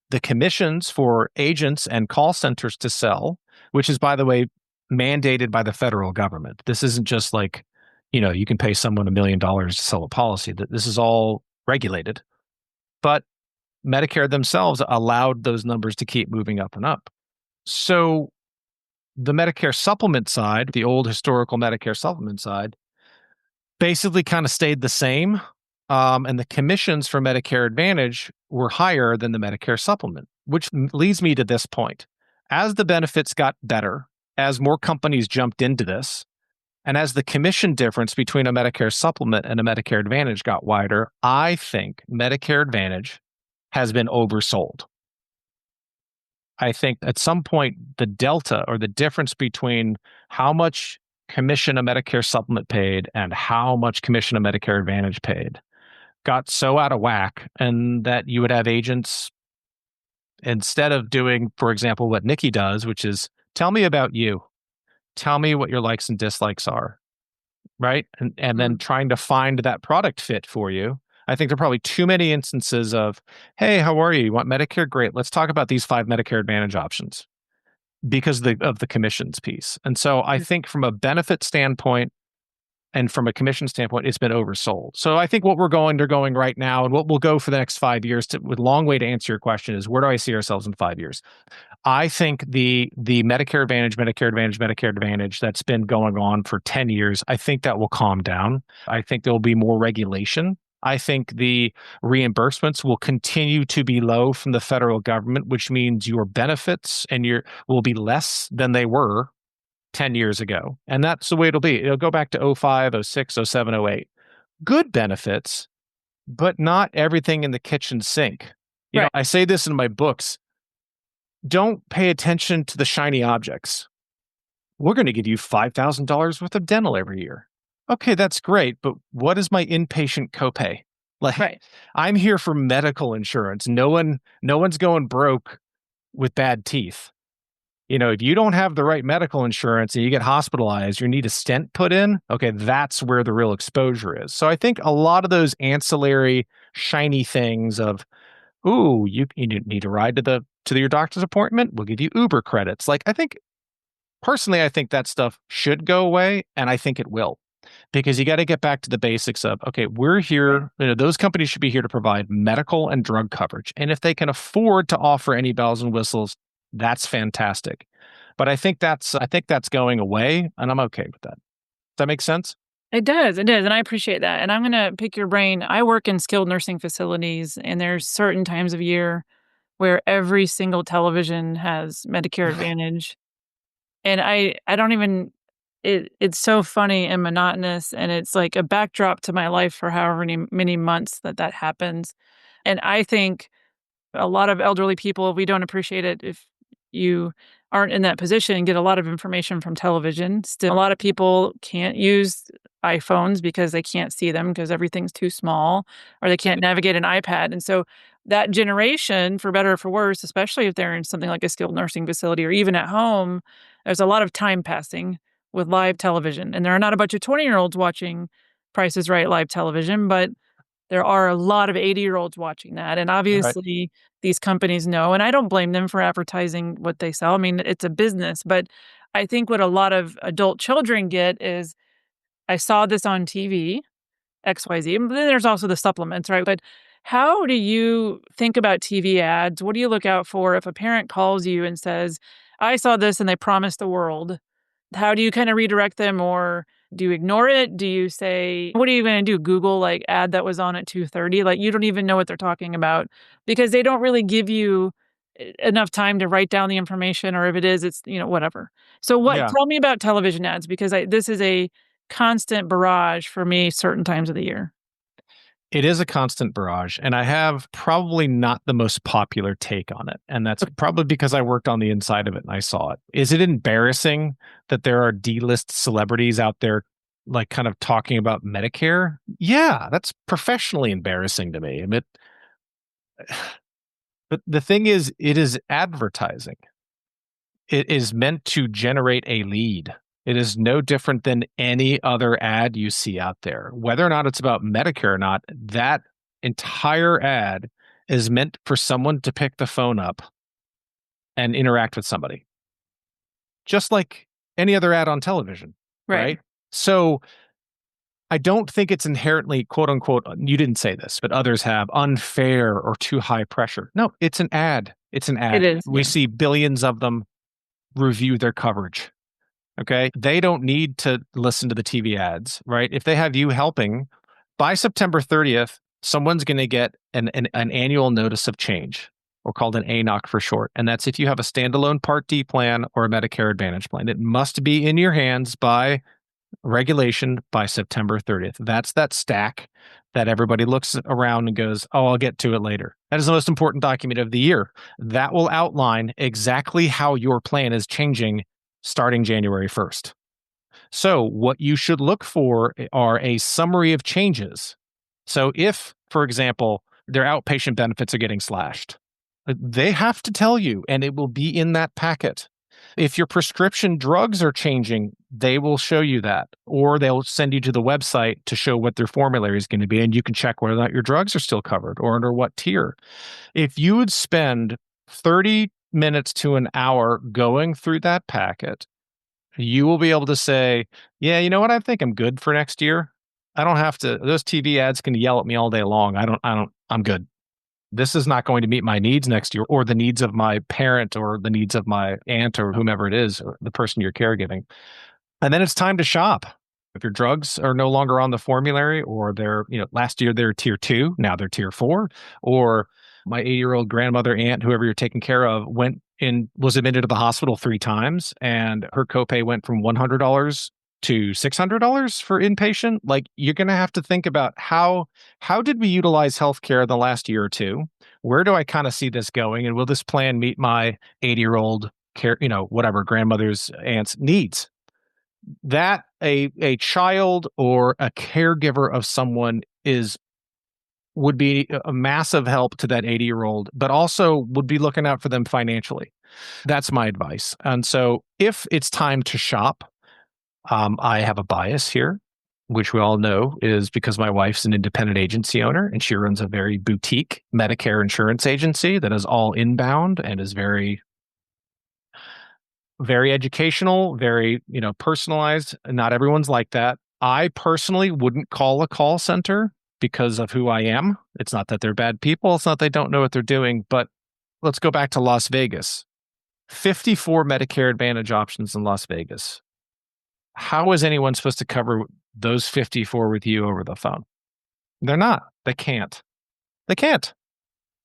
the commissions for agents and call centers to sell, which is, by the way, mandated by the federal government. This isn't just like, you can pay someone $1 million to sell a policy. That this is all regulated. But Medicare themselves allowed those numbers to keep moving up and up. So the Medicare supplement side, the old historical Medicare supplement side, basically kind of stayed the same. And the commissions for Medicare Advantage were higher than the Medicare supplement, which leads me to this point. As the benefits got better, as more companies jumped into this, and as the commission difference between a Medicare supplement and a Medicare Advantage got wider, I think Medicare Advantage has been oversold. I think at some point, the delta or the difference between how much commission a Medicare supplement paid and how much commission a Medicare Advantage paid got so out of whack, and that you would have agents, instead of doing, for example, what Nikki does, which is tell me about you, tell me what your likes and dislikes are, right? And then trying to find that product fit for you. I think there are probably too many instances of, hey, how are you? You want Medicare? Great. Let's talk about these 5 Medicare Advantage options because of the commissions piece. And so I think from a benefit standpoint and from a commission standpoint, it's been oversold. So I think what they're going right now, and what we'll go for the next 5 years, with long way to answer your question, is where do I see ourselves in 5 years? I think the Medicare Advantage, Medicare Advantage, Medicare Advantage that's been going on for 10 years, I think that will calm down. I think there will be more regulation. I think the reimbursements will continue to be low from the federal government, which means your benefits will be less than they were 10 years ago. And that's the way it'll be. It'll go back to 05, 06, 07, 08. Good benefits, but not everything in the kitchen sink. Right. I say this in my books. Don't pay attention to the shiny objects. We're going to give you $5,000 worth of dental every year. Okay, that's great, but what is my inpatient copay? Like, Right. I'm here for medical insurance. No one's going broke with bad teeth. If you don't have the right medical insurance and you get hospitalized, you need a stent put in. Okay, that's where the real exposure is. So I think a lot of those ancillary shiny things of, ooh, you need to ride to your doctor's appointment, we'll give you Uber credits. Like, I think that stuff should go away, and I think it will. Because you got to get back to the basics of, okay, we're here, those companies should be here to provide medical and drug coverage. And if they can afford to offer any bells and whistles, that's fantastic. But I think that's going away, and I'm okay with that. Does that make sense? It does, and I appreciate that, and I'm gonna pick your brain. I work in skilled nursing facilities, and there's certain times of year where every single television has Medicare Advantage, and I don't even it's so funny and monotonous, and it's like a backdrop to my life for however many months that happens, and I think A lot of elderly people, we don't appreciate it if you aren't in that position, get a lot of information from television. Still, a lot of people can't use iPhones because they can't see them because everything's too small, or they can't navigate an iPad. And so that generation, for better or for worse, especially if they're in something like a skilled nursing facility or even at home, there's a lot of time passing with live television. And there are not a bunch of 20-year-olds watching Price is Right live television, but there are a lot of 80-year-olds watching that, and Right. obviously, these companies know, and I don't blame them for advertising what they sell. I mean, it's a business, but I think what a lot of adult children get is, "I saw this on TV, XYZ," but then there's also the supplements, right? But how do you think about TV ads? What do you look out for if a parent calls you and says, "I saw this and they promised the world?" How do you kinda redirect them, or do you ignore it? Do you say, "What are you gonna do? Google, like, ad that was on at 2:30?" Like, you don't even know what they're talking about because they don't really give you enough time to write down the information, or if it is, it's, whatever. So what Yeah. tell me about television ads because this is a constant barrage for me certain times of the year. It is a constant barrage, and I have probably not the most popular take on it. And that's probably because I worked on the inside of it and I saw it. Is it embarrassing that there are D-list celebrities out there like kind of talking about Medicare? Yeah, that's professionally embarrassing to me. But the thing is, it is advertising. It is meant to generate a lead. It is no different than any other ad you see out there. Whether or not it's about Medicare or not, that entire ad is meant for someone to pick the phone up and interact with somebody, just like any other ad on television, Right. right? So I don't think it's inherently, quote unquote, you didn't say this, but others have, unfair or too high pressure. No, it's an ad. It's an It ad. is, We yeah. see billions of them review their coverage. Okay. They don't need to listen to the TV ads, right? If they have you helping by September 30th, someone's going to get an annual notice of change, or called an ANOC for short. And that's if you have a standalone Part D plan or a Medicare Advantage plan. It must be in your hands by regulation by September 30th. That's that stack that everybody looks around and goes, "Oh, I'll get to it later." That is the most important document of the year. That will outline exactly how your plan is changing starting January 1st. So, what you should look for are a summary of changes. So, if, for example, their outpatient benefits are getting slashed, they have to tell you, and it will be in that packet. If your prescription drugs are changing, they will show you that, or they'll send you to the website to show what their formulary is going to be, and you can check whether or not your drugs are still covered or under what tier. If you would spend 30 minutes to an hour going through that packet, you will be able to say, "Yeah, you know what? I think I'm good for next year. I don't have to, those TV ads can yell at me all day long. I'm good. This is not going to meet my needs next year or the needs of my parent or the needs of my aunt or whomever it is, or the person you're caregiving." And then it's time to shop. If your drugs are no longer on the formulary, or they're, last year they're tier 2, now they're tier 4, or my 80-year-old grandmother, aunt, whoever you're taking care of, was admitted to the hospital 3 times, and her copay went from $100 to $600 for inpatient. Like, you're going to have to think about how did we utilize healthcare the last year or two? Where do I kind of see this going? And will this plan meet my 80-year-old care, whatever grandmother's aunt's needs? That a child or a caregiver of someone is would be a massive help to that 80-year-old, but also would be looking out for them financially. That's my advice. And so if it's time to shop, I have a bias here, which we all know is because my wife's an independent agency owner and she runs a very boutique Medicare insurance agency that is all inbound and is very educational, very, personalized. Not everyone's like that. I personally wouldn't call a call center because of who I am. It's not that they're bad people. It's not they don't know what they're doing. But let's go back to Las Vegas. 54 Medicare Advantage options in Las Vegas. How is anyone supposed to cover those 54 with you over the phone? They're not. They can't. They can't.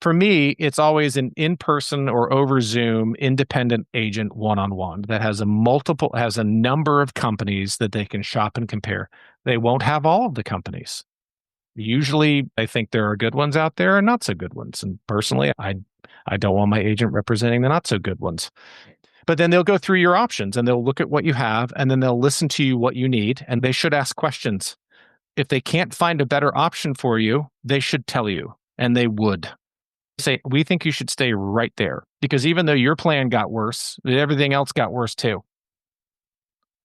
For me, it's always an in-person or over Zoom independent agent one-on-one that has a number of companies that they can shop and compare. They won't have all of the companies. Usually, I think there are good ones out there and not so good ones. And personally, I don't want my agent representing the not so good ones. But then they'll go through your options and they'll look at what you have and then they'll listen to you what you need. And they should ask questions. If they can't find a better option for you, they should tell you, and they would say, we think you should stay right there, because even though your plan got worse, everything else got worse too.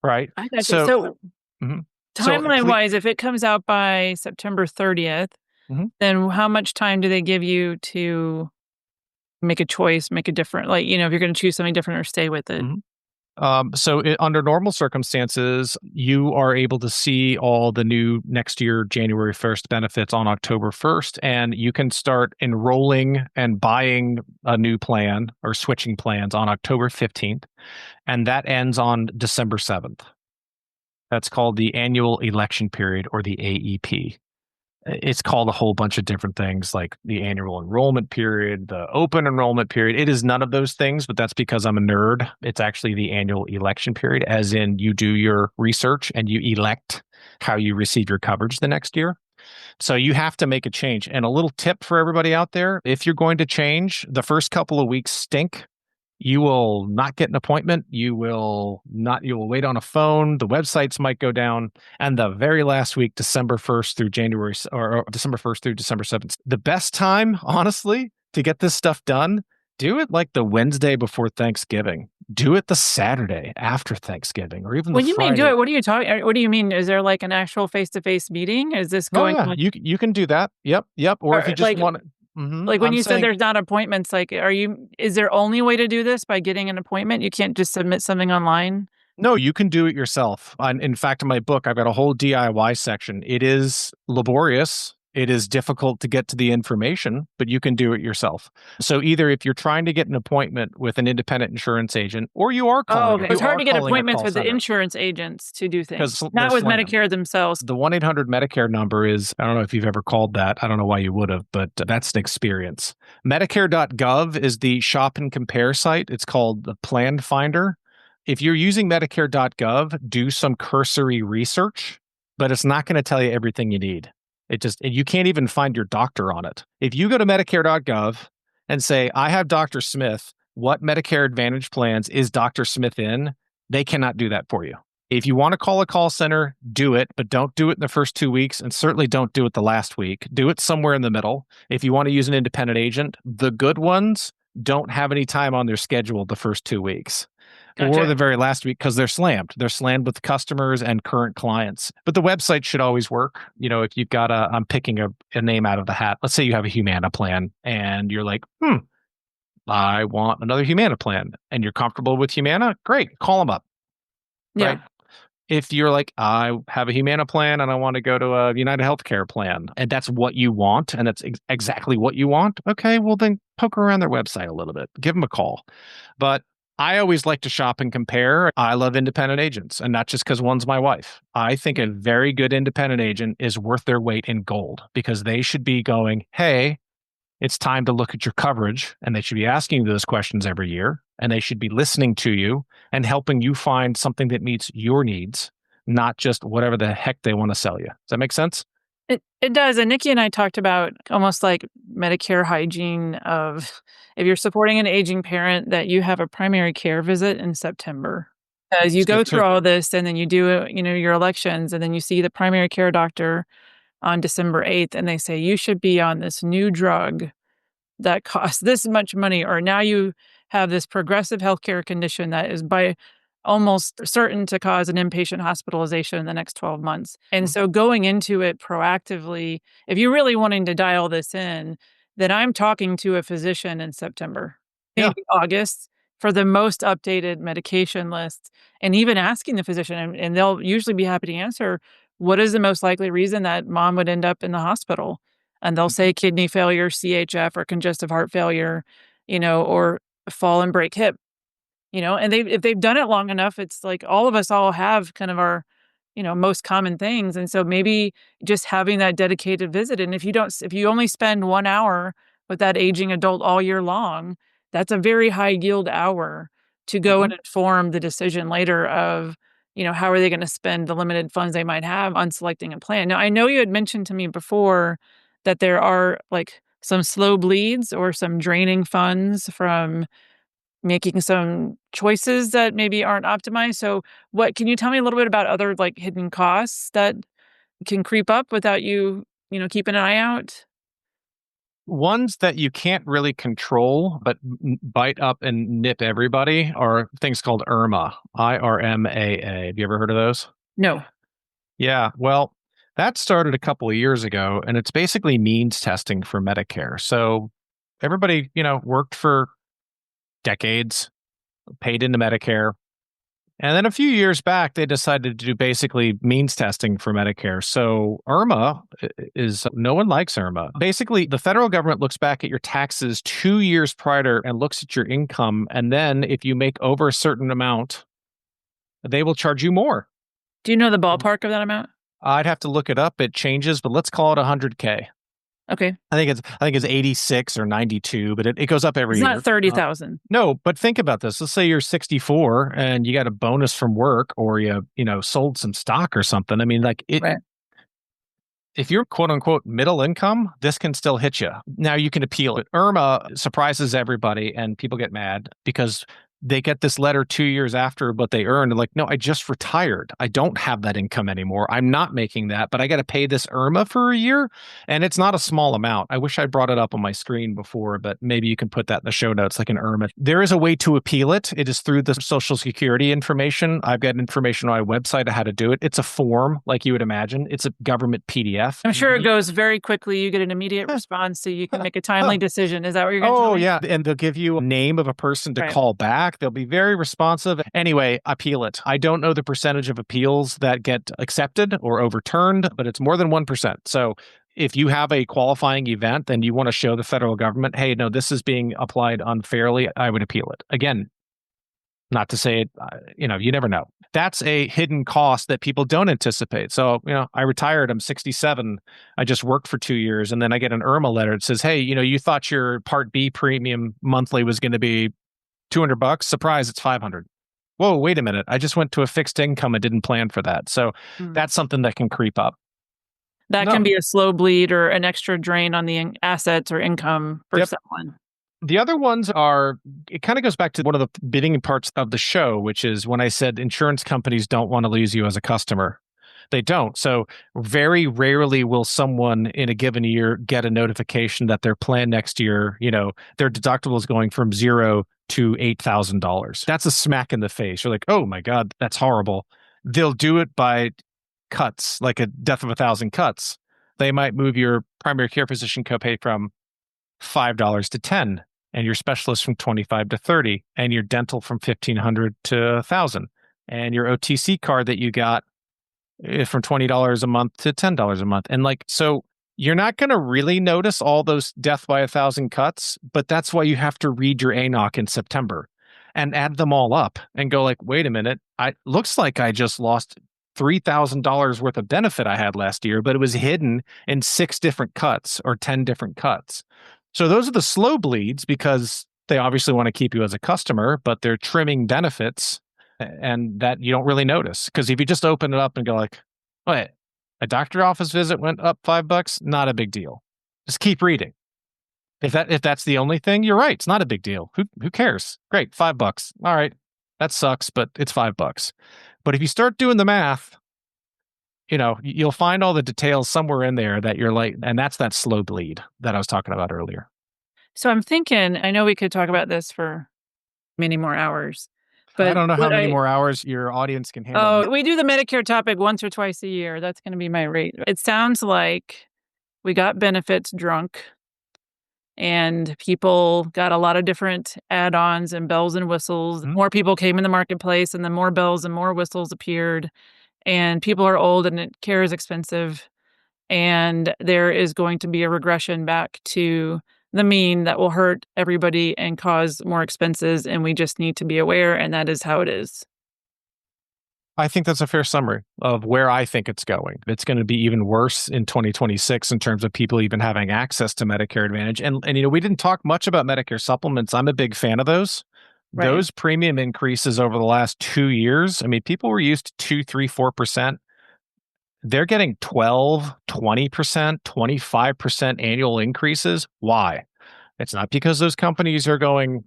Right. I got you. So, So mhm. So timeline wise, if it comes out by September 30th, Mhm. then how much time do they give you to make a choice, make a different, like, if you're going to choose something different or stay with it? Mhm. Under normal circumstances, you are able to see all the new next year, January 1st benefits on October 1st, and you can start enrolling and buying a new plan or switching plans on October 15th, and that ends on December 7th. That's called the annual election period, or the AEP. It's called a whole bunch of different things, like the annual enrollment period, the open enrollment period. It is none of those things, but that's because I'm a nerd. It's actually the annual election period, as in you do your research and you elect how you receive your coverage the next year. So you have to make a change. And a little tip for everybody out there: if you're going to change, the first couple of weeks stink. You will not get an appointment. You will wait on a phone. The websites might go down. And the very last week, December 1st through December 1st through December 7th, the best time, honestly, to get this stuff done, do it like the Wednesday before Thanksgiving. Do it the Saturday after Thanksgiving, or even the When you mean do Friday. it, what are you talking? What do you mean? Is there like an actual face-to-face meeting? Is this Oh going yeah, like, you can do that. Yep, yep. Or if you or, just like, want, when I'm you said saying there's not appointments, like, is there only way to do this by getting an appointment? You can't just submit something online? no, you can do it yourself. In fact, in my book, I've got a whole DIY section. It is laborious. It is difficult to get to the information, but you can do it yourself. So either if you're trying to get an appointment with an independent insurance agent, or Oh, okay. you It's hard are to get calling a appointments call with the center, insurance agents to do things, because they're not with slammed. Medicare themselves. The 1-800 Medicare number is, I don't know if you've ever called that. I don't know why you would have, but that's an experience. Medicare.gov is the shop and compare site. It's called the Plan Finder. If you're using Medicare.gov, do some cursory research, but it's not going to tell you everything you need. You can't even find your doctor on it. If you go to Medicare.gov and say, I have Dr. Smith, what Medicare Advantage plans is Dr. Smith in? They cannot do that for you. If you want to call a call center, do it, but don't do it in the first 2 weeks, and certainly don't do it the last week. Do it somewhere in the middle. If you want to use an independent agent, the good ones don't have any time on their schedule the first 2 weeks or Gotcha. the very last week, because they're slammed. They're slammed with customers and current clients. But the website should always work. If you've got I'm picking a name out of the hat. Let's say you have a Humana plan and you're like, I want another Humana plan, and you're comfortable with Humana. Great. Call them up. Yeah. Right. If you're like, I have a Humana plan and I want to go to a United Healthcare plan, and that's what you want, and that's exactly what you want, okay, well, then poke around their website a little bit, give them a call. But I always like to shop and compare. I love independent agents, and not just because one's my wife. I think a very good independent agent is worth their weight in gold, because they should be going, hey, it's time to look at your coverage, and they should be asking you those questions every year, and they should be listening to you and helping you find something that meets your needs, not just whatever the heck they want to sell you. Does that make sense? It does. And Nikki and I talked about almost like Medicare hygiene of, if you're supporting an aging parent, that you have a primary care visit in September. Because you So, go so through all this and then you do, your elections, and then you see the primary care doctor on December 8th and they say, you should be on this new drug that costs this much money, or now you have this progressive healthcare condition that is by almost certain to cause an inpatient hospitalization in the next 12 months. And so going into it proactively, if you're really wanting to dial this in, then I'm talking to a physician in September, yeah. maybe August, for the most updated medication list, and even asking the physician, and they'll usually be happy to answer, what is the most likely reason that mom would end up in the hospital? And they'll say kidney failure, CHF, or congestive heart failure, or fall and break hip, and if they've done it long enough, it's like all of us all have kind of our, most common things. And so maybe just having that dedicated visit. And if you only spend 1 hour with that aging adult all year long, that's a very high yield hour to go and inform the decision later of, how are they going to spend the limited funds they might have on selecting a plan. Now, I know you had mentioned to me before that there are like some slow bleeds or some draining funds from making some choices that maybe aren't optimized. So what can you tell me a little bit about other like hidden costs that can creep up without keeping an eye out? Ones that you can't really control, but bite up and nip everybody are things called IRMAA, IRMAA. Have you ever heard of those? No. Yeah, well, that started a couple of years ago, and it's basically means testing for Medicare. So everybody, worked for decades, paid into Medicare. And then a few years back, they decided to do basically means testing for Medicare. So IRMAA is no one likes IRMAA. Basically, the federal government looks back at your taxes 2 years prior and looks at your income. And then if you make over a certain amount, they will charge you more. Do you know the ballpark of that amount? I'd have to look it up. It changes, but let's call it 100K. Okay. I think it's 86 or 92, but it goes up every It's year. not 30,000. No, but think about this. Let's say you're 64 and you got a bonus from work, or you sold some stock or something. I mean, like Right. if you're quote unquote middle income, this can still hit you. Now you can appeal it. IRMAA surprises everybody and people get mad because they get this letter 2 years after what they earned. And like, no, I just retired. I don't have that income anymore. I'm not making that, but I got to pay this IRMAA for a year. And it's not a small amount. I wish I brought it up on my screen before, but maybe you can put that in the show notes, like an IRMAA. There is a way to appeal it. It is through the Social Security information. I've got information on my website of how to do it. It's a form, like you would imagine. It's a government PDF. I'm sure it goes very quickly. You get an immediate response so you can make a timely decision. Is that what you're going to tell Oh, me? yeah. And they'll give you a name of a person to Right. call back. They'll be very responsive. Anyway, appeal it. I don't know the percentage of appeals that get accepted or overturned, but it's more than 1%. So if you have a qualifying event and you want to show the federal government, hey, no, this is being applied unfairly, I would appeal it. Again, not to say it, you never know. That's a hidden cost that people don't anticipate. So, I retired, I'm 67. I just worked for 2 years. And then I get an IRMAA letter that says, hey, you thought your Part B premium monthly was going to be $200. Surprise, it's $500. Whoa, wait a minute. I just went to a fixed income and didn't plan for that. So that's something that can creep up. That No. can be a slow bleed or an extra drain on the assets or income for Yep. someone. The other ones are, it kind of goes back to one of the beginning parts of the show, which is when I said insurance companies don't want to lose you as a customer. They don't. So very rarely will someone in a given year get a notification that their plan next year, their deductible is going from $0 to $8,000. That's a smack in the face. You're like, oh my God, that's horrible. They'll do it by cuts, like a death of 1,000 cuts. They might move your primary care physician copay from $5 to $10, and your specialist from $25 to $30, and your dental from $1,500 to $1,000, and your OTC card that you got from $20 a month to $10 a month. And so you're not going to really notice all those death by 1,000 cuts, but that's why you have to read your ANOC in September and add them all up and go like, wait a minute, looks like I just lost $3,000 worth of benefit I had last year, but it was hidden in 6 different cuts or 10 different cuts. So those are the slow bleeds because they obviously want to keep you as a customer, but they're trimming benefits and that you don't really notice. Because if you just open it up and go like, wait, a doctor office visit went up $5, not a big deal. Just keep reading. If that's the only thing, you're right. It's not a big deal. Who cares? Great, $5. All right, that sucks, but it's $5. But if you start doing the math, you'll find all the details somewhere in there that you're like, and that's that slow bleed that I was talking about earlier. So I'm thinking, I know we could talk about this for many more hours, but I don't know how many more hours your audience can handle. Oh, we do the Medicare topic once or twice a year. That's going to be my rate. It sounds like we got benefits drunk and people got a lot of different add-ons and bells and whistles. Mm-hmm. More people came in the marketplace and then more bells and more whistles appeared. And people are old and care is expensive. And there is going to be a regression back to the mean that will hurt everybody and cause more expenses. And we just need to be aware. And that is how it is. I think that's a fair summary of where I think it's going. It's going to be even worse in 2026 in terms of people even having access to Medicare Advantage. And we didn't talk much about Medicare supplements. I'm a big fan of those. Right. Those premium increases over the last 2 years. I mean, people were used to 2, 3, 4%. they're getting 12, 20%, 25% annual increases. Why? It's not because those companies are going,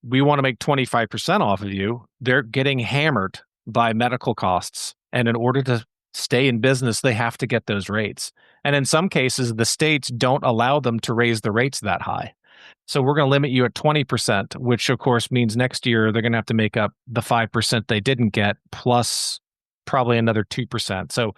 we want to make 25% off of you. They're getting hammered by medical costs. And in order to stay in business, they have to get those rates. And in some cases, the states don't allow them to raise the rates that high. So we're going to limit you at 20%, which of course means next year they're going to have to make up the 5% they didn't get, plus probably another 2%. So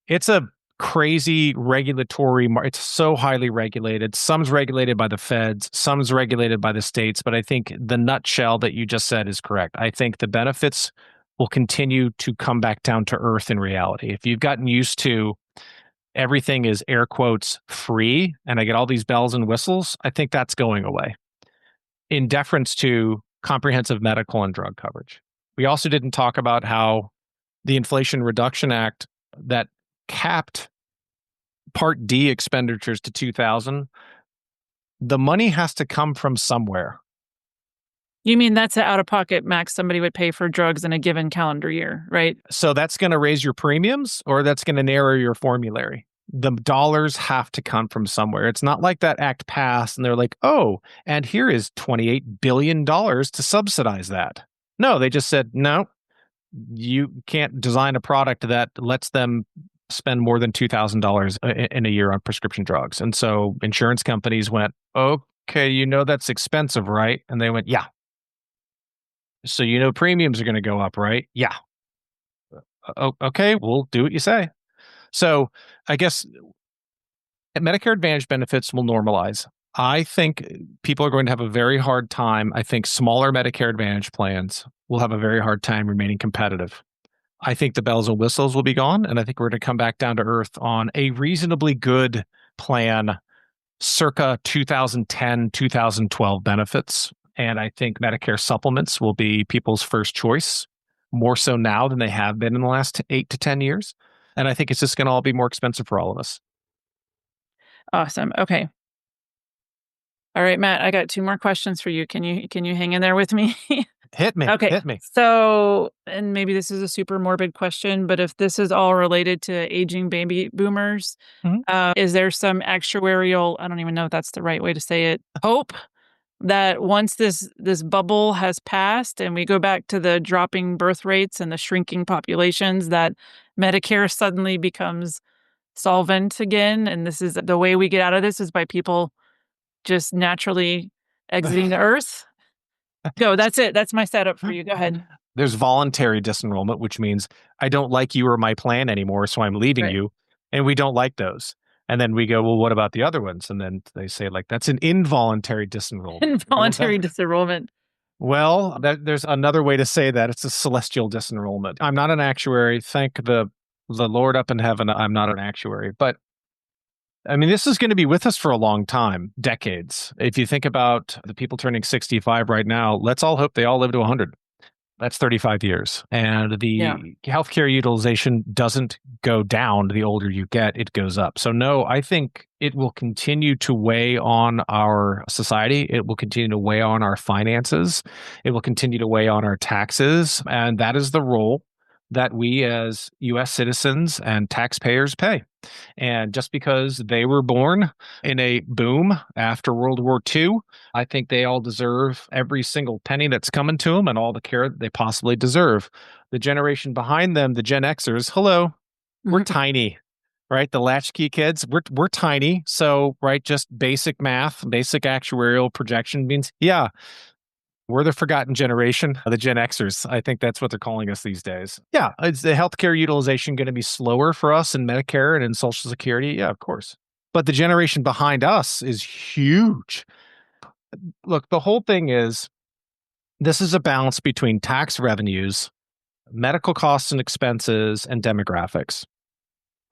it's a crazy regulatory, it's so highly regulated. Some's regulated by the feds, some's regulated by the states. But I think the nutshell that you just said is correct. I think the benefits will continue to come back down to earth in reality. If you've gotten used to everything is air quotes free and I get all these bells and whistles, I think that's going away in deference to comprehensive medical and drug coverage. We also didn't talk about how the Inflation Reduction Act that capped Part D expenditures to 2000, the money has to come from somewhere. You mean that's an out-of-pocket max somebody would pay for drugs in a given calendar year, right? So that's going to raise your premiums or that's going to narrow your formulary. The dollars have to come from somewhere. It's not like that act passed and they're like, oh, and here is $28 billion to subsidize that. No, they just said, no, you can't design a product that lets them spend more than $2,000 in a year on prescription drugs. And so insurance companies went, okay, that's expensive, right? And they went, yeah. So premiums are going to go up, right? Yeah. Okay, we'll do what you say. So I guess Medicare Advantage benefits will normalize. I think people are going to have a very hard time. I think smaller Medicare Advantage plans will have a very hard time remaining competitive. I think the bells and whistles will be gone, and I think we're going to come back down to earth on a reasonably good plan circa 2010, 2012 benefits. And I think Medicare supplements will be people's first choice, more so now than they have been in the last 8 to 10 years. And I think it's just going to all be more expensive for all of us. Awesome. Okay. All right, Matt, I got 2 more questions for you. Can you hang in there with me? Hit me. Okay. Hit me. So, and maybe this is a super morbid question, but if this is all related to aging baby boomers, is there some actuarial, I don't even know if that's the right way to say it, hope that once this bubble has passed and we go back to the dropping birth rates and the shrinking populations, that Medicare suddenly becomes solvent again? And this is the way we get out of this is by people just naturally exiting the earth? Go, that's it. That's my setup for you. Go ahead. There's voluntary disenrollment, which means I don't like you or my plan anymore, so I'm leaving you. And we don't like those. And then we go, well, what about the other ones? And then they say, like, that's an involuntary disenrollment. Involuntary disenrollment. Well, there's another way to say that. It's a celestial disenrollment. I'm not an actuary. Thank the Lord up in heaven, I'm not an actuary. But I mean, this is going to be with us for a long time, decades. If you think about the people turning 65 right now, let's all hope they all live to 100. That's 35 years. And the healthcare utilization doesn't go down the older you get, it goes up. So no, I think it will continue to weigh on our society. It will continue to weigh on our finances. It will continue to weigh on our taxes. And that is the role that we as US citizens and taxpayers pay. And just because they were born in a boom after World War II, I think they all deserve every single penny that's coming to them and all the care that they possibly deserve. The generation behind them, the Gen Xers, hello, we're tiny, right? The latchkey kids, we're tiny. So, right, just basic math, basic actuarial projection means, yeah, we're the forgotten generation, the Gen Xers. I think that's what they're calling us these days. Yeah. Is the healthcare utilization going to be slower for us in Medicare and in Social Security? Yeah, of course. But the generation behind us is huge. Look, the whole thing is this is a balance between tax revenues, medical costs and expenses, and demographics.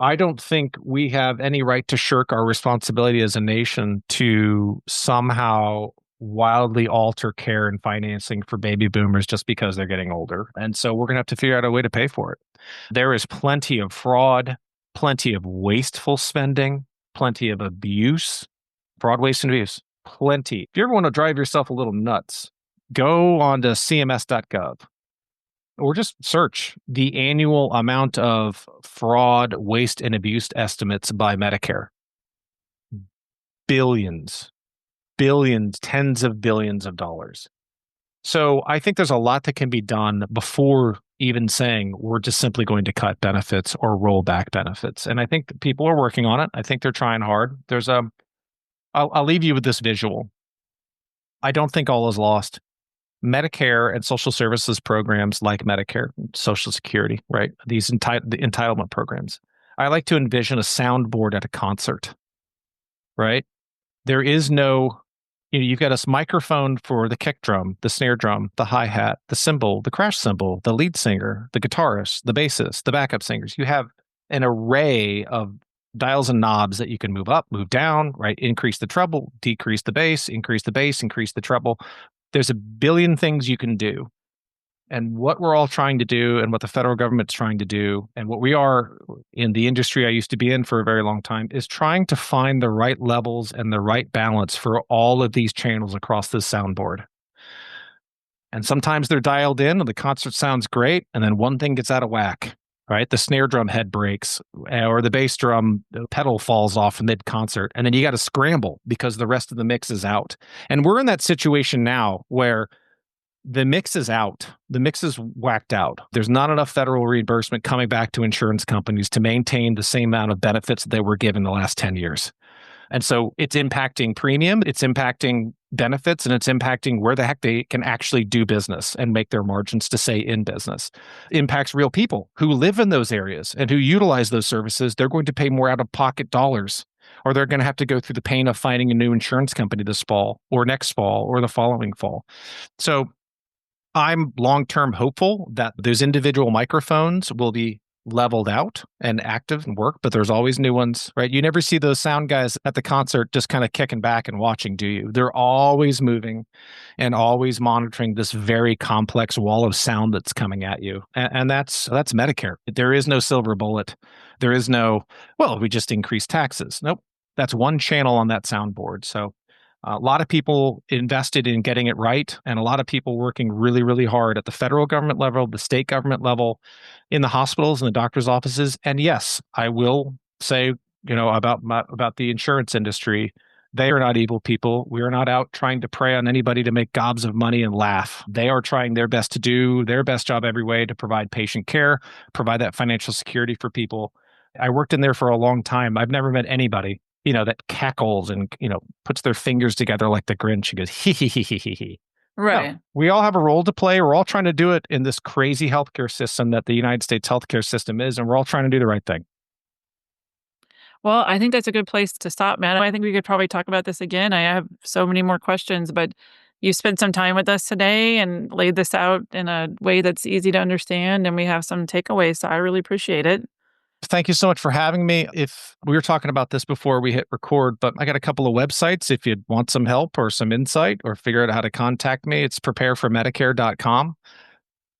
I don't think we have any right to shirk our responsibility as a nation to somehow wildly alter care and financing for baby boomers just because they're getting older. And so we're going to have to figure out a way to pay for it. There is plenty of fraud, plenty of wasteful spending, plenty of abuse, fraud, waste, and abuse. Plenty. If you ever want to drive yourself a little nuts, go on to cms.gov. or just search the annual amount of fraud, waste, and abuse estimates by Medicare. Billions, billions, tens of billions of dollars. So I think there's a lot that can be done before even saying we're just simply going to cut benefits or roll back benefits. And I think people are working on it. I think they're trying hard. I'll leave you with this visual. I don't think all is lost. Medicare and social services programs like Medicare, Social Security, right? The entitlement programs. I like to envision a soundboard at a concert, right? There is no, you've got a microphone for the kick drum, the snare drum, the hi-hat, the cymbal, the crash cymbal, the lead singer, the guitarist, the bassist, the backup singers. You have an array of dials and knobs that you can move up, move down, right? Increase the treble, decrease the bass, increase the bass, increase the treble. There's a billion things you can do. And what we're all trying to do, and what the federal government's trying to do, and what we are in the industry I used to be in for a very long time, is trying to find the right levels and the right balance for all of these channels across this soundboard. And sometimes they're dialed in and the concert sounds great, and then one thing gets out of whack, right? The snare drum head breaks, or the bass drum pedal falls off mid concert, and then you got to scramble because the rest of the mix is out. And we're in that situation now where the mix is out. The mix is whacked out. There's not enough federal reimbursement coming back to insurance companies to maintain the same amount of benefits they were given the last 10 years. And so it's impacting premium, it's impacting benefits, and it's impacting where the heck they can actually do business and make their margins to stay in business. It impacts real people who live in those areas and who utilize those services. They're going to pay more out of pocket dollars, or they're going to have to go through the pain of finding a new insurance company this fall or next fall or the following fall. So I'm long-term hopeful that those individual microphones will be leveled out and active and work, but there's always new ones, right? You never see those sound guys at the concert just kind of kicking back and watching, do you? They're always moving and always monitoring this very complex wall of sound that's coming at you. And that's Medicare. There is no silver bullet. There is no, well, we just increase taxes. Nope. That's one channel on that soundboard. So a lot of people invested in getting it right, and a lot of people working really, really hard at the federal government level, the state government level, in the hospitals and the doctor's offices. And yes, I will say, about the insurance industry, they are not evil people. We are not out trying to prey on anybody to make gobs of money and laugh. They are trying their best to do their best job every way to provide patient care, provide that financial security for people. I worked in there for a long time. I've never met anybody that cackles and, puts their fingers together like the Grinch and goes, hee, hee, hee, hee, hee, hee. Right. No, we all have a role to play. We're all trying to do it in this crazy healthcare system that the United States healthcare system is, and we're all trying to do the right thing. Well, I think that's a good place to stop, Matt. I think we could probably talk about this again. I have so many more questions, but you spent some time with us today and laid this out in a way that's easy to understand, and we have some takeaways, so I really appreciate it. Thank you so much for having me. If we were talking about this before we hit record, but I got a couple of websites if you'd want some help or some insight or figure out how to contact me. It's prepareformedicare.com.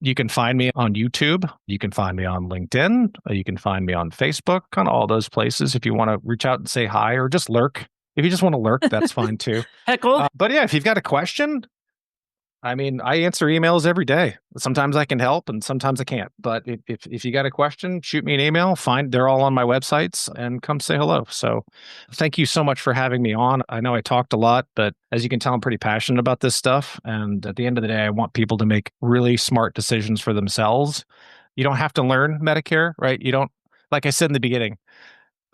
You can find me on YouTube. You can find me on LinkedIn. You can find me on Facebook, on all those places if you want to reach out and say hi or just lurk. If you just want to lurk, that's fine too. Heckle. But yeah, if you've got a question, I mean, I answer emails every day. Sometimes I can help and sometimes I can't. But if you got a question, shoot me an email. They're all on my websites and come say hello. So thank you so much for having me on. I know I talked a lot, but as you can tell, I'm pretty passionate about this stuff. And at the end of the day, I want people to make really smart decisions for themselves. You don't have to learn Medicare, right? You don't, like I said in the beginning,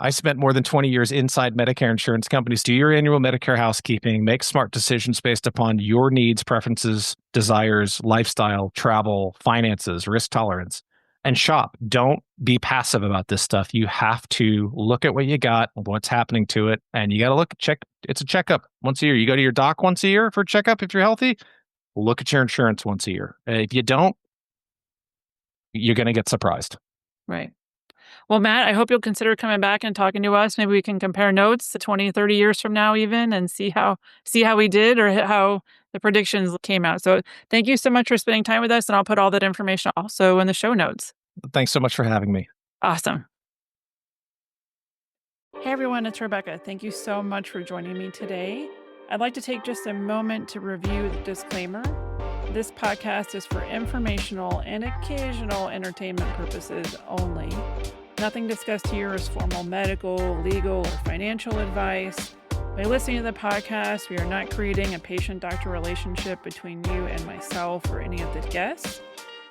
I spent more than 20 years inside Medicare insurance companies. Do your annual Medicare housekeeping, make smart decisions based upon your needs, preferences, desires, lifestyle, travel, finances, risk tolerance, and shop. Don't be passive about this stuff. You have to look at what you got, what's happening to it, and you got to check. It's a checkup once a year. You go to your doc once a year for a checkup if you're healthy. Look at your insurance once a year. If you don't, you're going to get surprised. Right. Well, Matt, I hope you'll consider coming back and talking to us. Maybe we can compare notes 20, 30 years from now even and see how we did or how the predictions came out. So thank you so much for spending time with us, and I'll put all that information also in the show notes. Thanks so much for having me. Awesome. Hey everyone, it's Rebecca. Thank you so much for joining me today. I'd like to take just a moment to review the disclaimer. This podcast is for informational and occasional entertainment purposes only. Nothing discussed here is formal medical, legal, or financial advice. By listening to the podcast, we are not creating a patient-doctor relationship between you and myself or any of the guests.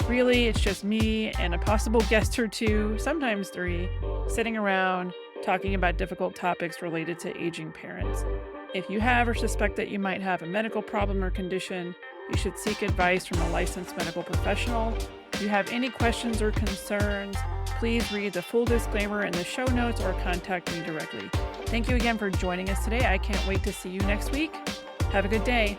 Really, it's just me and a possible guest or two, sometimes three, sitting around talking about difficult topics related to aging parents. If you have or suspect that you might have a medical problem or condition, you should seek advice from a licensed medical professional. If you have any questions or concerns, please read the full disclaimer in the show notes or contact me directly. Thank you again for joining us today. I can't wait to see you next week. Have a good day.